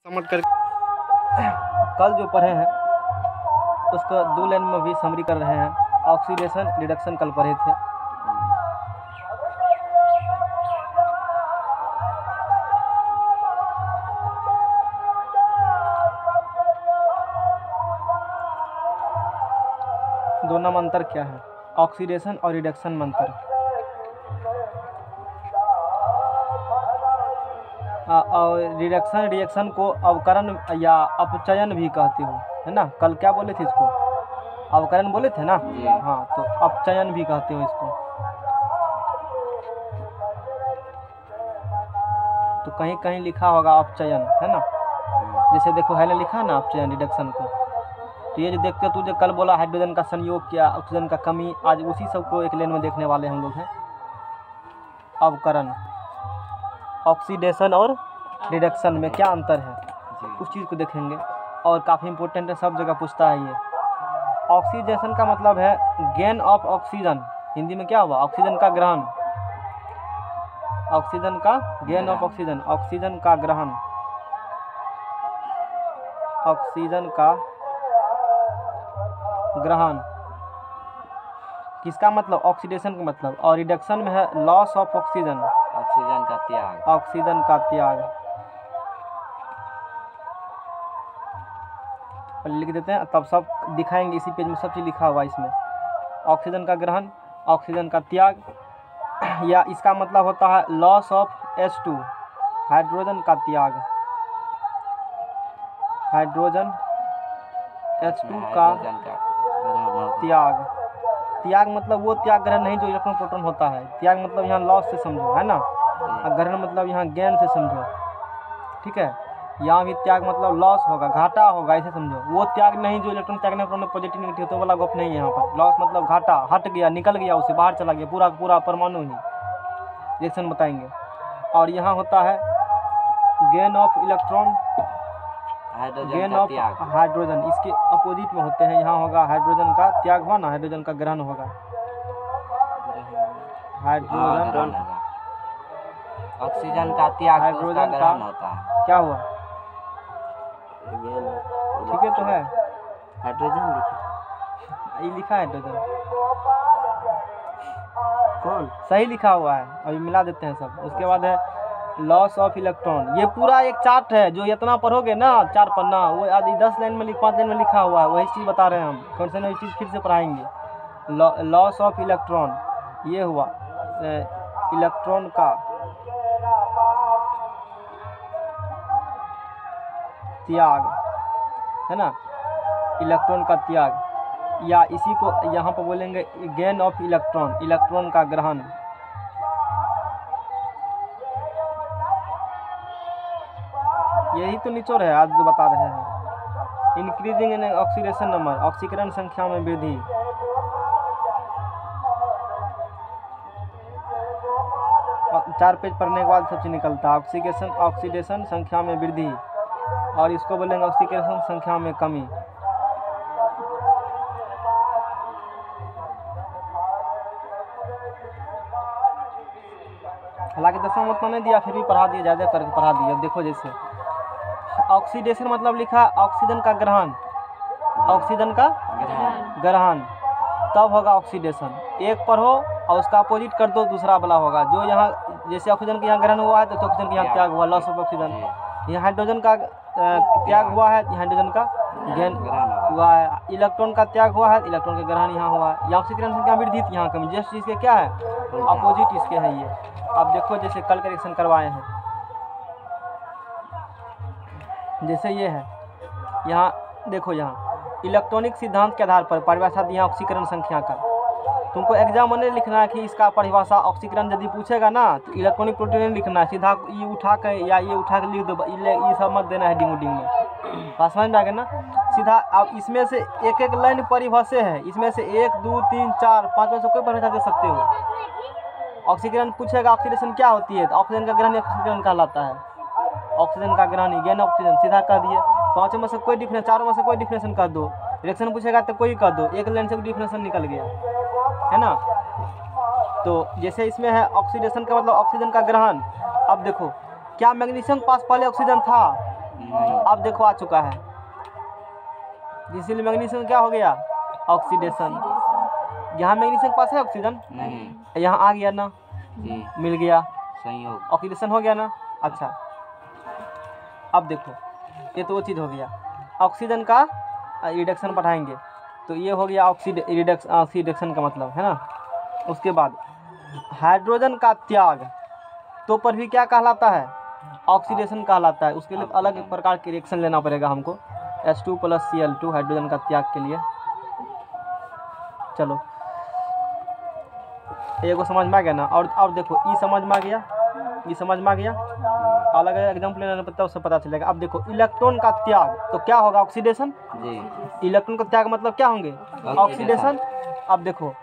समझ कर कल जो पढ़े हैं उसको 2 लाइन में भी समरी कर रहे हैं। ऑक्सीडेशन रिडक्शन कल पढ़े थे। दोनों में अंतर क्या है? ऑक्सीडेशन और रिडक्शन में अंतर। और रिएक्शन को अवकरण या अपचयन भी कहते हो, है ना। कल क्या बोले थे इसको? अवकरण बोले थे ना। हाँ, तो अपचयन भी कहते हो इसको। तो कहीं कहीं लिखा होगा अपचयन, है ना। जैसे देखो है ना, लिखा ना अपचयन रिडक्शन को। तो ये जो देखते हो, तुझे कल बोला हाइड्रोजन का संयोग क्या, ऑक्सीजन का कमी, आज उसी सब को एक लाइन में देखने वाले हम लोग हैं। अवकरण, ऑक्सीडेशन और रिडक्शन में क्या अंतर है उस चीज़ को देखेंगे। और काफ़ी इंपॉर्टेंट है, सब जगह पूछता है ये। ऑक्सीडेशन का मतलब है गेन ऑफ ऑक्सीजन। हिंदी में क्या हुआ? ऑक्सीजन का ग्रहण। ऑक्सीजन का गेन ऑफ ऑक्सीजन, ऑक्सीजन का ग्रहण, ऑक्सीजन का ग्रहण। किसका मतलब? ऑक्सीडेशन का मतलब। और रिडक्शन में है लॉस ऑफ ऑक्सीजन, ऑक्सीजन का त्याग, ऑक्सीजन का त्याग। लिख देते हैं, तब सब दिखाएंगे इसी पेज में, सब चीज़ लिखा हुआ है इसमें। ऑक्सीजन का ग्रहण, ऑक्सीजन का त्याग, या इसका मतलब होता है लॉस ऑफ H2, हाइड्रोजन का त्याग। हाइड्रोजन H2 का त्याग। त्याग मतलब वो त्याग ग्रहण नहीं जो इलेक्ट्रॉन प्रोटॉन होता है। त्याग मतलब यहाँ लॉस से समझो, है ना। और ग्रहण मतलब यहाँ गेन से समझो, ठीक है। यहाँ भी त्याग मतलब लॉस होगा, घाटा होगा, ऐसे समझो। वो त्याग नहीं जो इलेक्ट्रॉन त्यागने पर पॉजिटिव नेगेटिव तो वाला गप नहीं है यहाँ पर। लॉस मतलब घाटा, हट गया, निकल गया, उससे बाहर चला गया, पूरा पूरा परमाणु ही। रिएक्शन बताएंगे। और यहाँ होता है gain of electron, gain of hydrogen, इसके अपोजिट में होते हैं। यहाँ होगा हाइड्रोजन का त्याग हुआ ना, हाइड्रोजन का ग्रहण होगा। हाइड्रोजन, ऑक्सीजन का त्याग, हाइड्रोजन का ग्रहण होता है। क्या हुआ? ठीक है, तो है हाइड्रोजन लिखा, ये लिखा है हाइड्रोजन। कौन सही लिखा हुआ है, अभी मिला देते हैं सब। उसके बाद है लॉस ऑफ इलेक्ट्रॉन। ये पूरा एक चार्ट है, जो इतना पढ़ोगे ना 4 पन्ना, वो आदि 10 लाइन में 5 लाइन में लिखा हुआ है। वही चीज़ बता रहे हैं हम, कौन से नई चीज़ फिर से पढ़ाएंगे। लॉस ऑफ इलेक्ट्रॉन, ये हुआ इलेक्ट्रॉन का त्याग, है ना, इलेक्ट्रॉन का त्याग। या इसी को यहाँ पर बोलेंगे गेन ऑफ इलेक्ट्रॉन, इलेक्ट्रॉन का ग्रहण। यही तो निचोड़ है आज जो बता रहे हैं। इंक्रीजिंग इन ऑक्सीडेशन नंबर, ऑक्सीकरण संख्या में वृद्धि। और 4 पेज पढ़ने के बाद सब चीज निकलता है। ऑक्सीडेशन संख्या में वृद्धि, और इसको बोलेंगे ऑक्सीकरण संख्या में कमी। हालांकि 10वां मतलब नहीं दिया, फिर भी पढ़ा दिया, ज़्यादा करके पढ़ा दिया। देखो जैसे ऑक्सीडेशन मतलब लिखा ऑक्सीजन का ग्रहण, ऑक्सीजन का ग्रहण, तब होगा ऑक्सीडेशन। एक पढ़ो और उसका अपोजिट कर दो, दूसरा वाला होगा। जो यहाँ जैसे ऑक्सीजन का यहाँ ग्रहण हुआ है तो ऑक्सीजन का यहाँ त्याग हुआ, लॉस ऑफ ऑक्सीजन। यहाँ हाइड्रोजन का त्याग हुआ है, हाइड्रोजन का गेन हुआ है। इलेक्ट्रॉन का त्याग हुआ है, इलेक्ट्रॉन का ग्रहण यहाँ हुआ है। यहाँ ऑक्सीकरण संख्या वृद्धि, यहाँ कमी। जस्ट इसके क्या है? अपोजिट इसके है ये। अब देखो जैसे कल करेक्शन करवाए हैं, जैसे ये है। यहाँ देखो, यहाँ इलेक्ट्रॉनिक सिद्धांत के आधार पर परिभाषा दी है ऑक्सीकरण संख्या का। तुमको एग्जाम में लिखना है कि इसका परिभाषा ऑक्सीकरण यदि पूछेगा ना तो इलेक्ट्रॉनिक प्रोटॉन लिखना है, सीधा ये उठा के या ये उठा के लिख दो, ये सब मत देना हेडिंग उडिंग में। बात समझ में आ गया ना सीधा। अब इसमें से एक एक लाइन परिभाषा है, इसमें से 1 2 3 4 5 में से कोई परिभाषा दे सकते हो। ऑक्सीकरण पूछेगा ऑक्सीडेशन क्या होती है, तो ऑक्सीजन का ग्रहण ऑक्सीकरण कहलाता है। ऑक्सीजन का ग्रहण गेन ऑक्सीजन, सीधा कह दिए। 5 में से कोई डिफरेंस, 4 में से कोई डिफरेंशन कर दो। रिएक्शन पूछेगा तो कोई कर दो, एक लाइन से डिफरेंशन निकल गया, है ना। तो जैसे इसमें है ऑक्सीडेशन का मतलब ऑक्सीजन का ग्रहण। अब देखो क्या मैग्नीशियम के पास पहले ऑक्सीजन था? अब देखो आ चुका है, इसीलिए मैग्नीशियम क्या हो गया, ऑक्सीडेशन। यहाँ मैग्नीशियम के पास है ऑक्सीजन, नहीं यहाँ आ गया ना, जी मिल गया, संयोग ऑक्सीडेशन हो गया ना। अच्छा अब देखो ये तो वो चीज़ हो गया, ऑक्सीजन का रिडक्शन बढ़ाएंगे तो ये हो गया ऑक्सीडेशन का मतलब है ना। उसके बाद हाइड्रोजन का त्याग तो पर भी क्या कहलाता है, ऑक्सीडेशन कहलाता है। उसके लिए अलग एक प्रकार की रिएक्शन लेना पड़ेगा हमको, H2 + Cl2 हाइड्रोजन का त्याग के लिए। चलो ये को समझ में आ गया ना। और देखो ई समझ में आ गया, ये समझ में आ गया, अलग अलग एग्जाम्पल लेना पड़ता है उससे पता चलेगा। अब देखो इलेक्ट्रॉन का त्याग तो क्या होगा, ऑक्सीडेशन। जी इलेक्ट्रॉन का त्याग मतलब क्या होंगे, ऑक्सीडेशन। अब देखो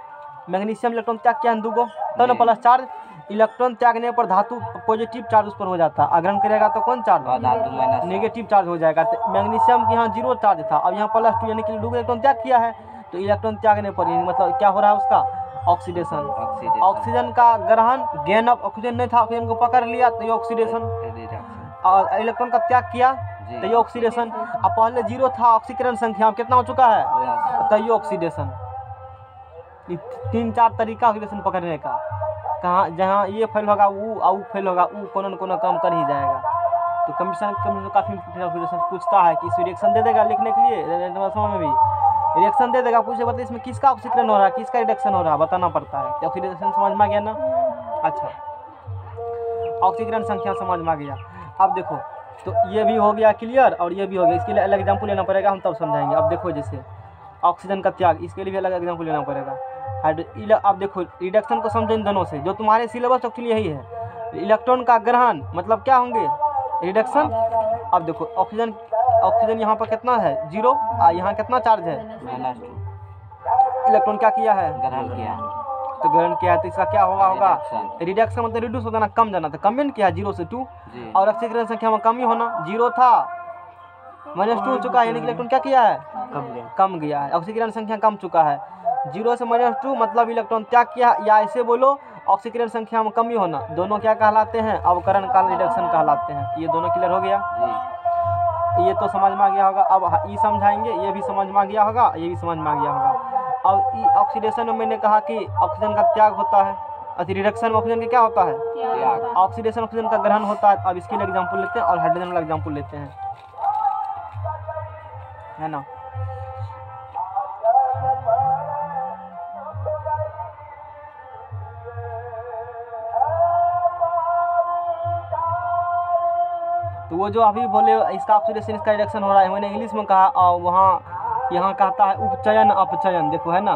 मैग्नीशियम इलेक्ट्रॉन त्याग क्या है, दूगो तो ना प्लस चार्ज। इलेक्ट्रॉन त्यागने पर धातु पॉजिटिव चार्ज उस पर हो जाता है, अग्रहण करेगा तो कौन चार्ज, और धातु माइनस नेगेटिव चार्ज हो जाएगा। तो मैग्नीशियम के यहाँ 0 चार्ज था, अब यहाँ +2 यानी कि दूगो इलेक्ट्रॉन त्याग किया है, तो इलेक्ट्रॉन त्यागने पर मतलब क्या हो रहा है उसका, ऑक्सीडेशन। ऑक्सीजन का ग्रहण, गेन ऑफ ऑक्सीजन नहीं था, ऑक्सीजन को पकड़ लिया तो ये ऑक्सीडेशन। और इलेक्ट्रॉन का त्याग किया तो ये ऑक्सीडेशन। अब पहले 0 था ऑक्सीकरण संख्या, अब कितना हो चुका है, तो ये ऑक्सीडेशन। 3-4 तरीका ऑक्सीडेशन पकड़ने का, कहाँ जहाँ ये फेल होगा वो फेल होगा, वो कोनो न कोनो काम कर ही जाएगा। तो कमीशन काफ़ी ऑक्सीडेशन पूछता है कि इस रिएक्शन दे देगा लिखने के लिए, समझ में भी रिएक्शन दे देगा, पूछे बताइए इसमें किसका ऑक्सीकरण हो रहा है, किसका रिडक्शन हो रहा है, बताना पड़ता है। तो ऑक्सीडेशन समझ में आ गया ना। अच्छा ऑक्सीकरण संख्या समझ में आ गया। अब देखो तो ये भी हो गया क्लियर और ये भी हो गया, इसके लिए अलग एग्जाम्पल लेना पड़ेगा, हम तब समझाएंगे। अब देखो जैसे ऑक्सीजन का त्याग, इसके लिए भी अलग एग्जाम्पल लेना पड़ेगा। अब देखो रिडक्शन को समझो इन दोनों से, जो तुम्हारे सिलेबस एक्चुअली यही है। इलेक्ट्रॉन का ग्रहण मतलब क्या होंगे, रिडक्शन। अब देखो ऑक्सीजन यहाँ पर कितना है 0, यहाँ कितना चार्ज है, इलेक्ट्रॉन क्या किया है, ग्रहण किया, तो ग्रहण किया है, तो इसका क्या होगा रिडक्शन मतलब रिड्यूस हो जाना, कम जाना। तो कम किया 0 से 2, और ऑक्सीकरण संख्या में कमी होना, 0 था -2 हो चुका है, यानी कि इलेक्ट्रॉन क्या किया है, कम गया है, ऑक्सीकरण संख्या कम चुका है। 0 से -2 मतलब इलेक्ट्रॉन त्याग किया, या ऐसे बोलो ऑक्सीकरण संख्या में कमी होना, दोनों क्या कहलाते हैं, अवकरण काल रिडक्शन कहलाते हैं। ये दोनों क्लियर हो गया, ये तो समझ में आ गया होगा। अब ये समझाएंगे, ये भी समझ में आ गया होगा, ये भी समझ में आ गया होगा। अब ऑक्सीडेशन में मैंने कहा कि ऑक्सीजन का त्याग होता है, रिडक्शन में ऑक्सीजन का क्या होता है, ऑक्सीडेशन ऑक्सीजन का ग्रहण होता है। अब इसके लिए एग्जाम्पल लेते हैं और हाइड्रोजन वाला एग्जाम्पल लेते हैं, है ना। तो वो जो अभी बोले इसका ऑक्सीडेशन इसका रिडक्शन हो रहा है, मैंने इंग्लिश में कहा, और वहाँ यहाँ कहता है उपचयन अपचयन। देखो है ना,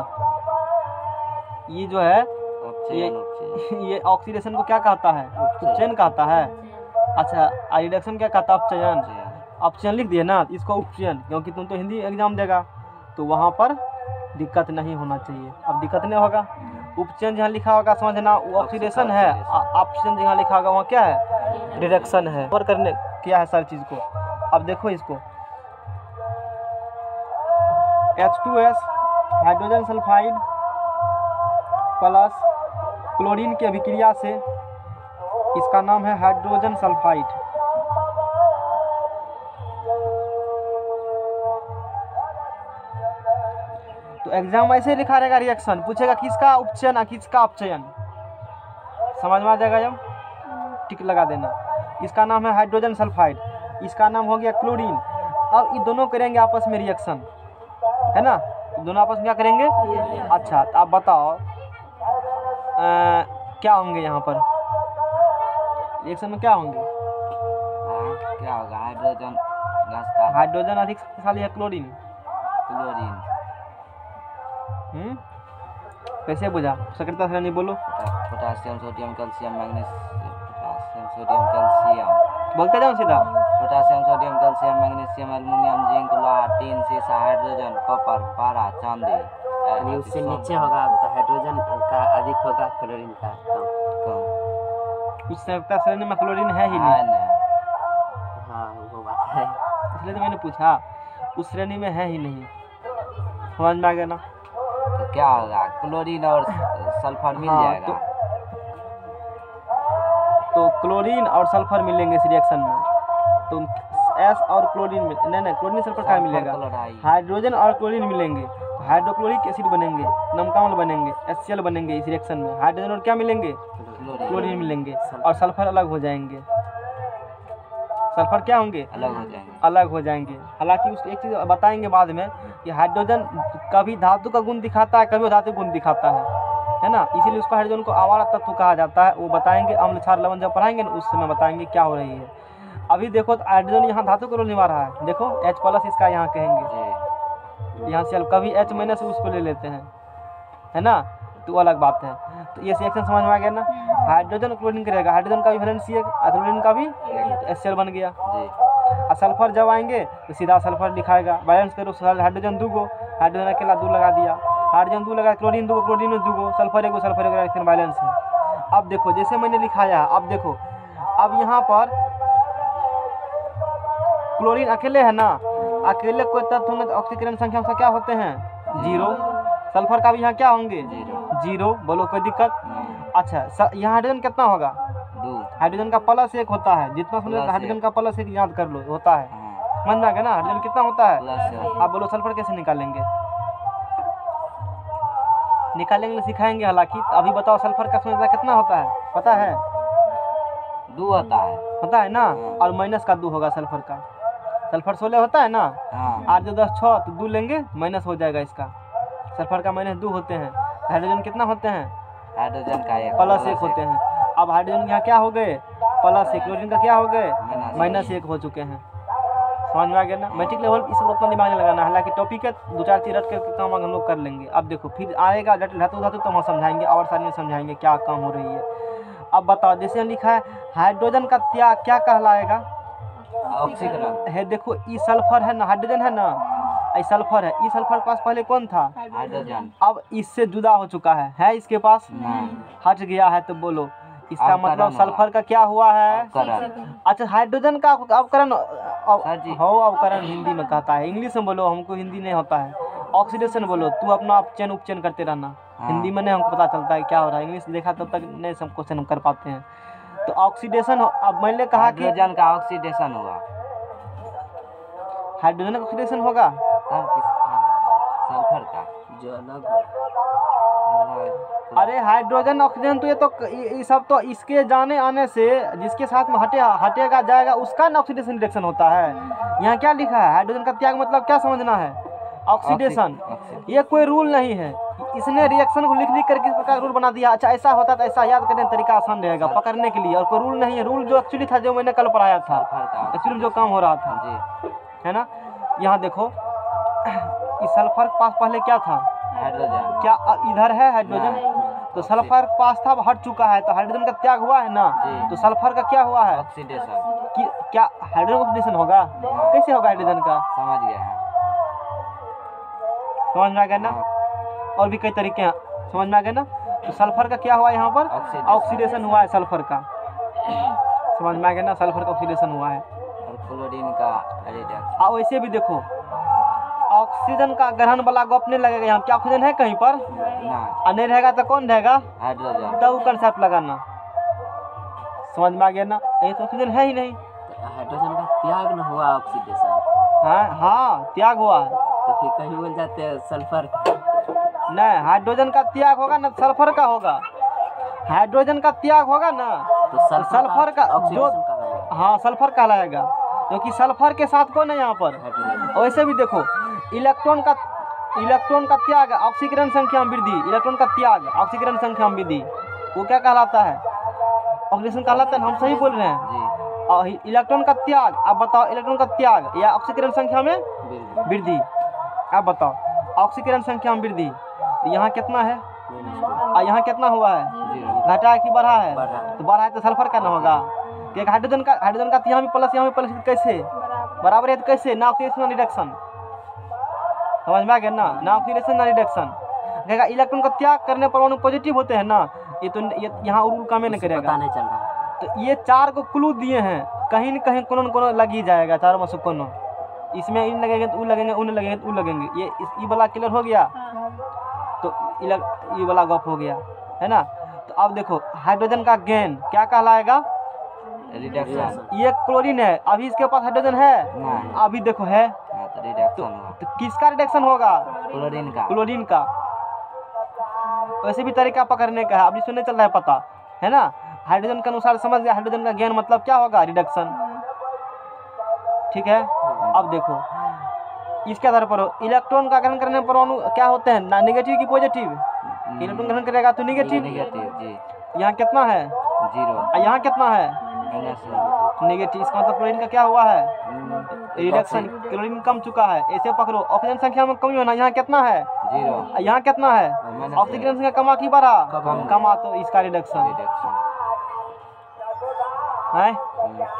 ये जो है ये ऑक्सीडेशन को क्या कहता है, उपचयन कहता है। अच्छा रिडक्शन क्या कहता है, अपचयन। अपचयन लिख दिए ना, इसको उपचयन, क्योंकि तुम तो हिंदी एग्जाम देगा तो वहाँ पर दिक्कत नहीं होना चाहिए। अब दिक्कत नहीं होगा, उपचयन जहाँ लिखा होगा समझना वो ऑक्सीडेशन है, अपचयन जहाँ लिखा होगा वहाँ क्या है, रिडक्शन है। और करने किया है सारी चीज़ को। अब देखो इसको H2S hydrogen sulphide plus chlorine की अभिक्रिया से, इसका नाम है हाइड्रोजन सल्फाइड। तो एग्जाम ऐसे लिखा रहेगा, रिएक्शन पूछेगा किसका उपचयन और किसका अपचयन, समझ में आ जाएगा, जब टिक लगा देना। इसका नाम है हाइड्रोजन सल्फाइड, इसका नाम हो गया क्लोरीन। अब ये दोनों करेंगे आपस में रिएक्शन, है ना, दोनों आपस में क्या करेंगे। अच्छा तो आप बताओ क्या होंगे यहाँ पर रिएक्शन में, क्या होंगे, क्या होगा, हाइड्रोजन गैस का, हाइड्रोजन अधिक शक्तिशाली है क्लोरीन। कैसे बुझा, सक्रियता श्रेणी बोलो, potassium sodium calcium magnesium, potassium sodium calcium, बोलते जाओ सीधा, potassium sodium calcium magnesium aluminium zinc लोहा टीन सीसा हाइड्रोजन कॉपर पारा चांदी। यानी उससे नीचे होगा तो हाइड्रोजन का अधिक होगा, क्लोरीन का कम। उस सक्रियता श्रेणी में क्लोरीन है ही है नहीं, ना, हाँ वो बात है, इसलिए तो मैंने पूछा, उस श्रेणी में है ही नहीं, समझ में आ गया ना। तो क्या होगा, क्लोरीन और सल्फर मिल जाएगा। तो क्लोरीन और सल्फर मिलेंगे इस रिएक्शन में, तो एस और क्लोरीन में नहीं क्लोरीन सल्फर का मिलेगा, हाइड्रोजन और क्लोरीन मिलेंगे, हाइड्रोक्लोरिक एसिड बनेंगे, नमक अम्ल बनेंगे, HCl बनेंगे इस रिएक्शन में। हाइड्रोजन और क्या मिलेंगे, क्लोरीन मिलेंगे, और सल्फर अलग हो जाएंगे। सल्फर क्या होंगे, अलग हो जाएंगे। हालांकि उस एक चीज़ बताएंगे बाद में कि हाइड्रोजन कभी धातु का गुण दिखाता है, कभी धातु गुण दिखाता है ना, इसीलिए उसको हाइड्रोजन को आवारा तत्व कहा जाता है। वो बताएंगे, अम्ल क्षार लवण जब पढ़ाएंगे ना उस समय बताएंगे क्या हो रही है। अभी देखो तो हाइड्रोजन यहाँ धातु का रोल निभा रहा है, देखो H+ इसका यहाँ कहेंगे, यहाँ से कभी H- उसको ले लेते हैं, है ना, तो अलग बात है। तो ये रिएक्शन समझ में आ गया ना। हाइड्रोजन क्लोरीन करेगा, हाइड्रोजन का भी वैलेंसी है, क्लोरीन का भी, तो HCl बन गया। और सल्फर जब आएंगे तो सीधा सल्फर दिखाएगा, बैलेंस करो, हाइड्रोजन 2 गो, हाइड्रोजन अकेला 2 लगा दिया, हाइड्रोजन 2 लगा, क्लोरीन 2 गो, क्लोरीन में 2 गो, सल्फर 1 गो, सल्फर 1 रिएक्शन बैलेंस है। अब देखो जैसे मैंने लिखाया, अब देखो अब यहाँ पर क्लोरीन अकेले है ना, अकेले कोई तत्व होंगे तो ऑक्सीकरण संख्या उसका क्या होते हैं, 0। सल्फर का भी यहाँ क्या होंगे, 0। बोलो कोई दिक्कत। अच्छा यहाँ हाइड्रोजन कितना होगा, 2। हाइड्रोजन का +1 होता है, जितना सुने हाइड्रोजन का +1 याद कर लो, होता है, समझ में आ गया ना। हाइड्रोजन कितना होता है, आप बोलो सल्फर कैसे निकालेंगे, निकालेंगे सिखाएंगे हालांकि। तो अभी बताओ सल्फर का संख्या कितना होता है, पता है, 2 होता है ना, और माइनस का 2 होगा सल्फर का। सल्फर 16 होता है ना, 8 × 10 6, तो 2 लेंगे माइनस हो जाएगा इसका, सल्फर का -2 होते हैं। हाइड्रोजन कितना होते हैं, हाइड्रोजन का +1 होते हैं। अब हाइड्रोजन यहाँ क्या हो गए, +1, क्लोरीन का क्या हो गए, -1 हो चुके हैं। समझ में आ गया ना। मैट्रिक लेवल इस पर उतना दिमाग नहीं लगाना, हालांकि टॉपिक है 2-4 चीज रट के काम हम लोग कर लेंगे। अब देखो फिर आएगा धातु तो हम समझाएंगे, और सारी में समझाएंगे क्या काम हो रही है। अब बताओ जैसे लिखा है हाइड्रोजन का त्याग क्या कहलाएगा, ऑक्सीकरण है। देखो ई सल्फर है ना, हाइड्रोजन है ना, ई सल्फर है, ई सल्फर के पास पहले कौन था, हाइड्रोजन, अब इससे जुदा हो चुका है इसके पास हट गया है, तो बोलो इसका मतलब सल्फर का क्या हुआ है, अच्छा हाइड्रोजन का अवकरण, अवकरण हिंदी में कहता है, इंग्लिश में बोलो, हमको हिंदी नहीं होता है। ऑक्सीडेशन बोलो, तू अपना आप चयन उपचयन करते रहना, हिंदी में नहीं हमको पता चलता है क्या हो रहा है, इंग्लिश देखा तब तक नहीं सब क्वेश्चन हम कर पाते हैं। तो ऑक्सीडेशन, अब मैंने कहा कि हाइड्रोजन का ऑक्सीडेशन हुआ, हाइड्रोजन का ऑक्सीडेशन होगा, तब किसका, सल्फर का जो अलग अरे हाइड्रोजन ऑक्सीजन तो ये सब तो इसके जाने आने से जिसके साथ में हटेगा जाएगा उसका ना ऑक्सीडेशन रिएक्शन होता है। यहाँ क्या लिखा है, हाइड्रोजन का त्याग मतलब क्या समझना है, ऑक्सीडेशन। ये कोई रूल नहीं है, इसने रिएक्शन को लिख कर किस प्रकार रूल बना दिया। अच्छा ऐसा होता तो ऐसा याद करने का तरीका आसान रहेगा पकड़ने के लिए, और कोई रूल नहीं है। रूल जो एक्चुअली था, जो मैंने कल पढ़ाया था, एक्चुअली जो काम हो रहा था, है ना। यहाँ देखो इस सल्फर के पास पहले क्या था, हाइड्रोजन, क्या इधर है हाइड्रोजन, तो सल्फर के पास था, हट चुका है, तो हाइड्रोजन का त्याग हुआ है ना, तो सल्फर का क्या हुआ है, ऑक्सीडेशन। क्या हाइड्रोजन ऑक्सीडेशन होगा, कैसे होगा हाइड्रोजन का, समझ गए हैं, समझ में आ गया ना। और भी कई तरीके हैं, समझ में आ गया ना। तो सल्फर का क्या हुआ यहाँ पर, ऑक्सीडेशन हुआ है सल्फर का, समझ में आ गया ना, सल्फर का ऑक्सीडेशन हुआ है। और क्लोरीन का रिडक्शन। अब वैसे भी देखो ऑक्सीजन का ग्रहण वाला गप नहीं लगेगा यहाँ, क्या ऑक्सीजन है कहीं पर, नहीं रहेगा तो कौन रहेगा, हाइड्रोजन, तब कंसेप्ट लगाना, समझ में आ गया ना। ये तो ऑक्सीजन है ही नहीं, हाइड्रोजन का त्याग न हुआ, ऑक्सीडेशन। हाँ त्याग हुआ है, तो फिर कहीं बोल जाते हैं सल्फर का, नहीं हाइड्रोजन का त्याग होगा ना, सल्फर का होगा, हाइड्रोजन का त्याग होगा ना तो सल्फर का जो, ऑक्सीडेशन कहलाएगा। हाँ सल्फर कहलाएगा, क्योंकि सल्फर के साथ कौन है यहाँ पर। वैसे भी देखो इलेक्ट्रॉन का त्याग ऑक्सीकरण संख्या में वृद्धि, इलेक्ट्रॉन का त्याग ऑक्सीकरण संख्या में वृद्धि, वो क्या कहलाता है, ऑक्सीडेशन कहलाता है। हम सही बोल रहे हैं जी। और इलेक्ट्रॉन का त्याग, अब बताओ इलेक्ट्रॉन का त्याग या ऑक्सीकरण संख्या में वृद्धि, अब बताओ ऑक्सीकरण संख्या में वृद्धि, तो यहाँ कितना है और यहाँ कितना हुआ है, घटा है कि बढ़ा है, तो बढ़ा है तो सल्फर का ना होगा, क्योंकि हाइड्रोजन का यहाँ भी प्लस यहाँ भी प्लस, कैसे बराबर है, तो कैसे ना ऑक्सीडेशन ना रिडक्शन, समझ में आ गया ना, ना ऑक्सीडेशन ना रिडक्शन। देखा इलेक्ट्रॉन का त्याग करने पर पॉजिटिव होते हैं ना, ये तो यहाँ रूल काम नहीं करेगा, पता नहीं चल रहा। तो ये 4 को क्लू दिए हैं, कहीं न कहीं कोनो न कोनो लग ही जाएगा, चारों में से कोनो, इसमें इन लगेंगे तो उ लगेंगे, उन लगेंगे तो उ लगेंगे, ये वाला क्लियर हो गया, तो ये वाला गप हो गया, है ना। तो अब देखो हाइड्रोजन का गेन क्या कहलाएगा, रिडक्शन। ये क्लोरीन है, अभी इसके पास हाइड्रोजन है, नहीं। अभी देखो है, हाँ तो रिडक्शन हुआ। तो किसका रिडक्शन होगा? क्लोरीन का। क्लोरीन का। वैसे भी तरीका पकड़ने का है, अभी सुनने चल रहा है, पता है ना। हाइड्रोजन के अनुसार समझ गया, हाइड्रोजन का गेन मतलब क्या होगा? रिडक्शन। ठीक है, अब देखो इसके आधार पर इलेक्ट्रॉन का ग्रहण करने पर अणु क्या होते हैं? ना नेगेटिव की पॉजिटिव? इलेक्ट्रॉन ग्रहण करेगा तो नेगेटिव। नेगेटिव जी। यहाँ कितना है? 0। और यहाँ कितना है? -1। नेगेटिव। इसका मतलब क्लोरीन का क्या हुआ है? रिडक्शन। क्लोरीन कम चुका है। ऐसे पकड़ो, ऑक्सीजन संख्या में कमी होना, यहाँ कितना है? 0। और यहाँ कितना है? ऑक्सीजन संख्या कमा की बढ़ा? कमा, तो इसका रिडक्शन रिडक्शन है।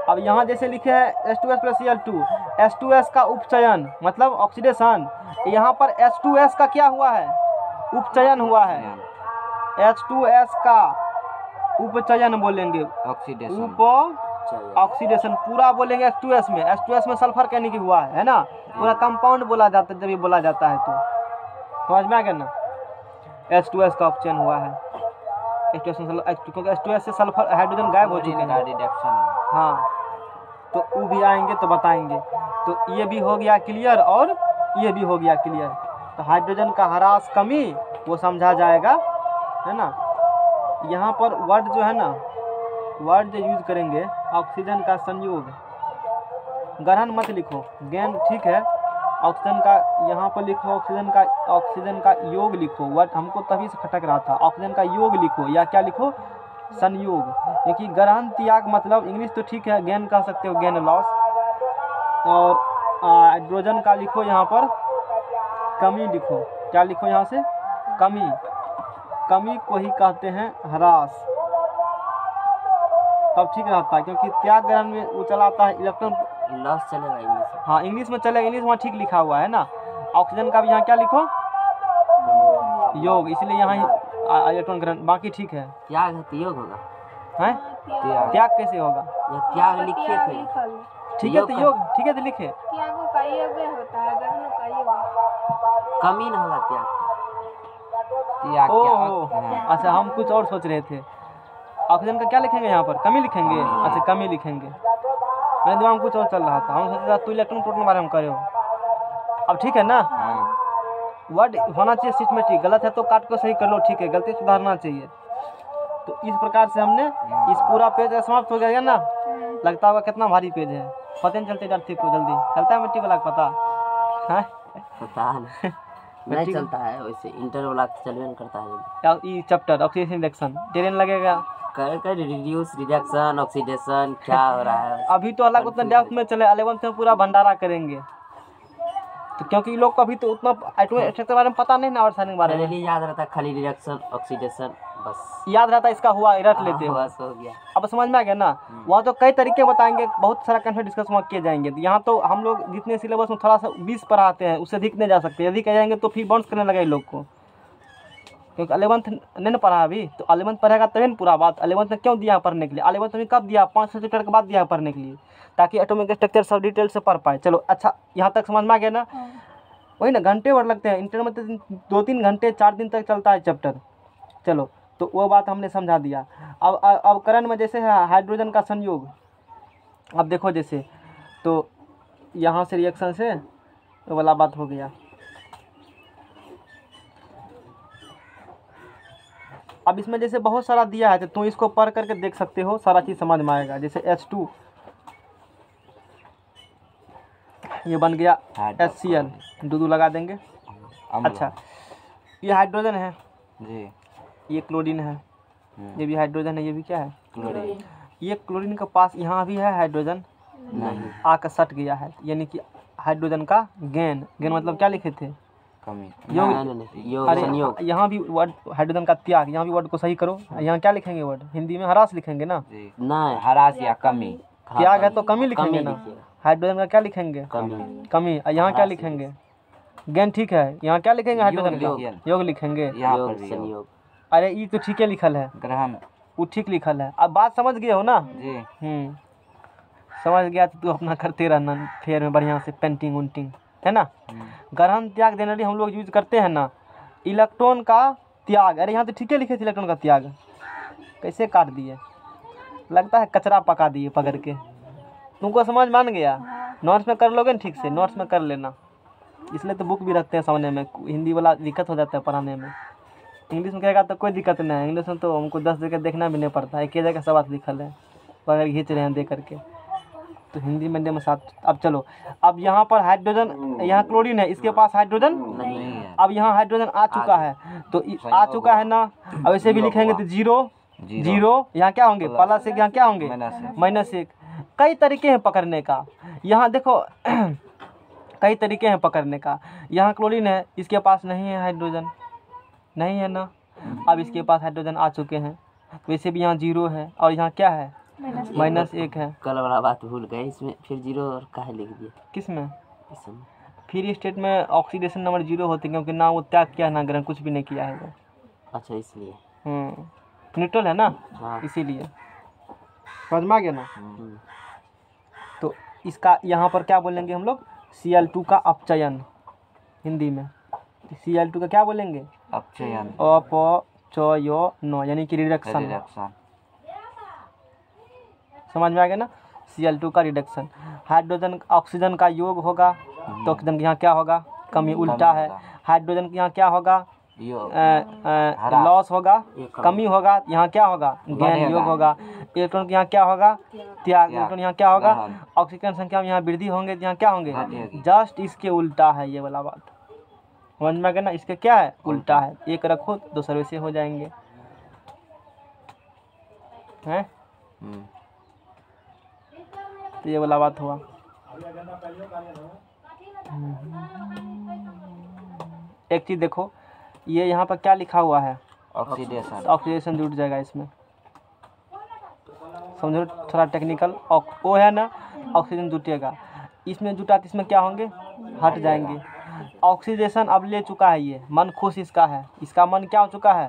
अब यहाँ जैसे लिखे हैं H2S + Cl2, H2S का उपचयन मतलब ऑक्सीडेशन, यहाँ पर H2S का क्या हुआ है? उपचयन हुआ है। H2S का उपचयन बोलेंगे, ऑक्सीडेशन। ऑक्सीडेशन पूरा बोलेंगे H2S में। H2S में सल्फर कहने की हुआ है ना, पूरा कंपाउंड बोला जाता है जब ये बोला जाता है तो समझ में आ गया ना। H2S का उपचयन हुआ है, क्योंकि H2S से सल्फर हाइड्रोजन गायब हो चुके हैं। रिडक्शन। हाँ, तो वो भी आएंगे तो बताएंगे। तो ये भी हो गया क्लियर और ये भी हो गया क्लियर। तो हाइड्रोजन का ह्रास कमी वो समझा जाएगा, है ना। यहाँ पर वर्ड जो है ना, वर्ड जो यूज करेंगे, ऑक्सीजन का संयोग, ग्रहण मत लिखो, गेन ठीक है। ऑक्सीजन का यहाँ पर लिखो, ऑक्सीजन का योग लिखो। वर्ड हमको तभी से खटक रहा था, ऑक्सीजन का योग लिखो या क्या लिखो? संयोग। क्योंकि ग्रहण त्याग मतलब इंग्लिश तो ठीक है, गेन कह सकते हो, गेन लॉस। और हाइड्रोजन का लिखो यहाँ पर कमी लिखो, क्या लिखो यहाँ से? कमी। कमी को ही कहते हैं ह्रास, तब ठीक रहता है। क्योंकि त्याग ग्रहण में वो चलाता है इलेक्ट्रॉन लॉस चलेगा इंग्लिश। हाँ इंग्लिश में चलेगा, इंग्लिश वहाँ ठीक लिखा हुआ है ना। ऑक्सीजन का भी यहाँ क्या लिखो? योग, इसलिए यहाँ इलेक्ट्रॉन ग्रहण, बाकी ठीक है। त्याग है तो योग होगा हैं? त्याग कैसे होगा? या त्याग लिखे थे। ठीक है तो योग, ठीक है तो लिखे। त्यागों का योग होता है, ग्रहणों का योग। कमी ना होगा त्याग। त्याग ओहो, क्या? अच्छा हम कुछ और सोच रहे थे। ऑक्सीजन का क्या लिखेंगे यहाँ पर? कमी लिखेंगे। अच्छा कमी लिखेंगे, मेरे दिमाग में कुछ और चल रहा था, हम सोच रहा तू इलेक्ट्रॉन प्रोटॉन बारे में करे हो। अब ठीक है ना, वर्ड होना चाहिए सिस्टमेटिक, गलत है तो काट को सही कर लो, ठीक है, गलती सुधारना चाहिए। तो इस प्रकार से हमने इस पूरा पेज समाप्त हो गया ना। लगता होगा कितना भारी पेज है, पता नहीं चलते जाते को जल्दी चलता है मिट्टी वाला पता है? पता नहीं नहीं चलता है वैसे, इंटर वाला चलवे नहीं करता है। या ये चैप्टर ऑक्सीडेशन रिडक्शन ट्रेन लगेगा, कर रिड्यूस, रिडक्शन, ऑक्सीडेशन क्या हो रहा है। अभी तो अलग उतना डेप्थ में चले, 11th में पूरा भंडारा करेंगे। तो क्योंकि लोग को अभी तो उतना एटॉमिक स्ट्रक्चर के बारे में पता नहीं ना, और सारे के बारे में पहले याद रहता खाली रिडक्शन ऑक्सीडेशन बस याद रहता, इसका हुआ रट लेते हो। बस हो गया। अब समझ में आ गया ना। वहाँ तो कई तरीके बताएंगे, बहुत सारा कंसेप्ट डिस्कस वहाँ किए जाएंगे। तो यहाँ तो हम लोग जितने सिलेबस में थोड़ा सा 20 पढ़ाते हैं, उससे अधिक नहीं जा सकते। यदि कह जाएंगे तो फिर बाउंस करने लगे लोग को, क्योंकि 11th नहीं ना पढ़ा अभी। तो 11th पढ़ेगा तभी ना पूरा बात। 11th में क्यों दिया पढ़ने के लिए? 11th में कब दिया? 5 चैप्टर के बाद दिया पढ़ने के लिए, ताकि एटॉमिक स्ट्रक्चर सब डिटेल से पढ़ पाए। चलो अच्छा, यहाँ तक समझ में आ गया ना। वही ना, घंटे भर लगते हैं इंटर में, तो 2-3 घंटे 4 दिन तक चलता है चैप्टर। चलो तो वो बात हमने समझा दिया। अब करण में जैसे है हाइड्रोजन का संयोग, अब देखो जैसे, तो यहाँ से रिएक्शन से वो वाला बात हो गया। अब इसमें जैसे बहुत सारा दिया है, तो तुम इसको पढ़ करके देख सकते हो, सारा चीज़ समझ में आएगा। जैसे H2 ये बन गया HCl, दूध लगा देंगे। अच्छा ये हाइड्रोजन है जी, ये क्लोरीन है, ये भी हाइड्रोजन है, ये भी क्या है? क्लोरीन। ये क्लोरीन के पास यहाँ भी है हाइड्रोजन, नहीं, आकर सट गया है, यानी कि हाइड्रोजन का गेन। गेन मतलब क्या लिखे थे? कमी। योग अरे संयोग। यहाँ भी वर्ड हाइड्रोजन का त्याग, यहाँ भी वर्ड को सही करो। यहाँ क्या लिखेंगे वर्ड? हिंदी में ह्रास लिखेंगे ना। जी, नहीं ह्रास या कमी। त्याग है तो कमी लिखेंगे ना। लिखिएगा। हाइड्रोजन का क्या लिखेंगे? कमी। कमी। और यहाँ क्या लिखेंगे? गेन। ठीक है, यहाँ क्या लिखेंगे? हाइड्रोजन योग। का योग लिखेंगे। यहाँ पर योग भी योग। संयोग। अरे ये तो ठीक है लिखल है, ग्रहण। वो ठीक लिखल है। अब बात समझ गए हो ना? जी, समझ गया तो तू अपना करते रहना फेयर में बढ़िया से पेंटिंग उंटिंग, है ना। ग्रहण त्याग जनरली हम लोग यूज करते हैं ना। इलेक्ट्रॉन का त्याग, अरे यहाँ तो ठीक है लिखे थे इलेक्ट्रॉन का त्याग, कैसे काट दिए? लगता है कचरा पका दिए पकड़ के। तुमको समझ मान गया? नोट्स में कर लोगे ना ठीक से, नोट्स में कर लेना। इसलिए तो बुक भी रखते हैं सामने में, हिंदी वाला दिक्कत हो जाता है पढ़ाने में। इंग्लिश में कहेगा तो कोई दिक्कत नहीं है, इंग्लिश में तो हमको 10 जगह देखना भी नहीं पड़ता है, एक ही जगह सब बात लिखल है, पकड़ खींच रहे हैं दे करके। तो हिंदी मीडियम में साथ। अब चलो, अब यहाँ पर हाइड्रोजन, यहाँ क्लोरीन है, इसके पास हाइड्रोजन नहीं है। अब यहाँ हाइड्रोजन आ चुका है, तो आ चुका है ना। अब ऐसे भी लिखेंगे तो जीरो जीरो, यहाँ क्या होंगे प्लस एक, यहाँ क्या होंगे माइनस एक। कई तरीके हैं पकड़ने का, यहाँ देखो कई तरीके हैं पकड़ने का। यहाँ क्लोरीन है, इसके पास नहीं है हाइड्रोजन, नहीं है ना। अब इसके पास हाइड्रोजन आ चुके हैं, वैसे भी यहाँ जीरो है और यहाँ क्या है माइनस एक है। कल वाला बात भूल गए, इसमें फिर जीरो और काहे लिख दिया? किस में? इसमें फ्री स्टेट में ऑक्सीडेशन नंबर जीरो होते हैं, क्योंकि ना वो त्याग किया ना ग्रहण, कुछ भी नहीं किया है वो। अच्छा, इसलिए न्यूट्रल है ना, हाँ। इसीलिए। समझ में आ गया ना? हम्म। तो इसका यहाँ पर क्या बोलेंगे हम लोग? Cl2 का अपचयन हिंदी में। Cl2 का क्या बोलेंगे? अपचयन, अपचयन, यानी कि रिडक्शन। रिडक्शन। समझ में आ गया ना? Cl2 का रिडक्शन। हाइड्रोजन ऑक्सीजन का योग होगा, तो ऑक्सीजन के यहाँ क्या होगा? कमी, उल्टा है। हाइड्रोजन के यहाँ क्या होगा? लॉस होगा, कमी होगा, यहाँ क्या होगा? गेन, योग होगा। इलेक्ट्रॉन के यहाँ क्या होगा? त्याग। इलेक्ट्रॉन यहाँ क्या होगा? ऑक्सीजन संख्या में यहाँ वृद्धि होंगे, यहाँ क्या होंगे? जस्ट इसके उल्टा है ये वाला बात। समझ में आ गया ना? इसके क्या है? उल्टा है। एक रखो दूसरे वैसे हो जाएंगे, हैं? तो ये वाला बात हुआ। एक चीज देखो, ये यहाँ पर क्या लिखा हुआ है? ऑक्सीडेशन। ऑक्सीडेशन जुट जाएगा इसमें, समझो थोड़ा टेक्निकल। ओ है ना, ऑक्सीजन जुटेगा, इसमें जुटा तो इसमें क्या होंगे? हट जाएंगे। ऑक्सीडेशन अब ले चुका है ये, मन खुश इसका है, इसका मन क्या हो चुका है?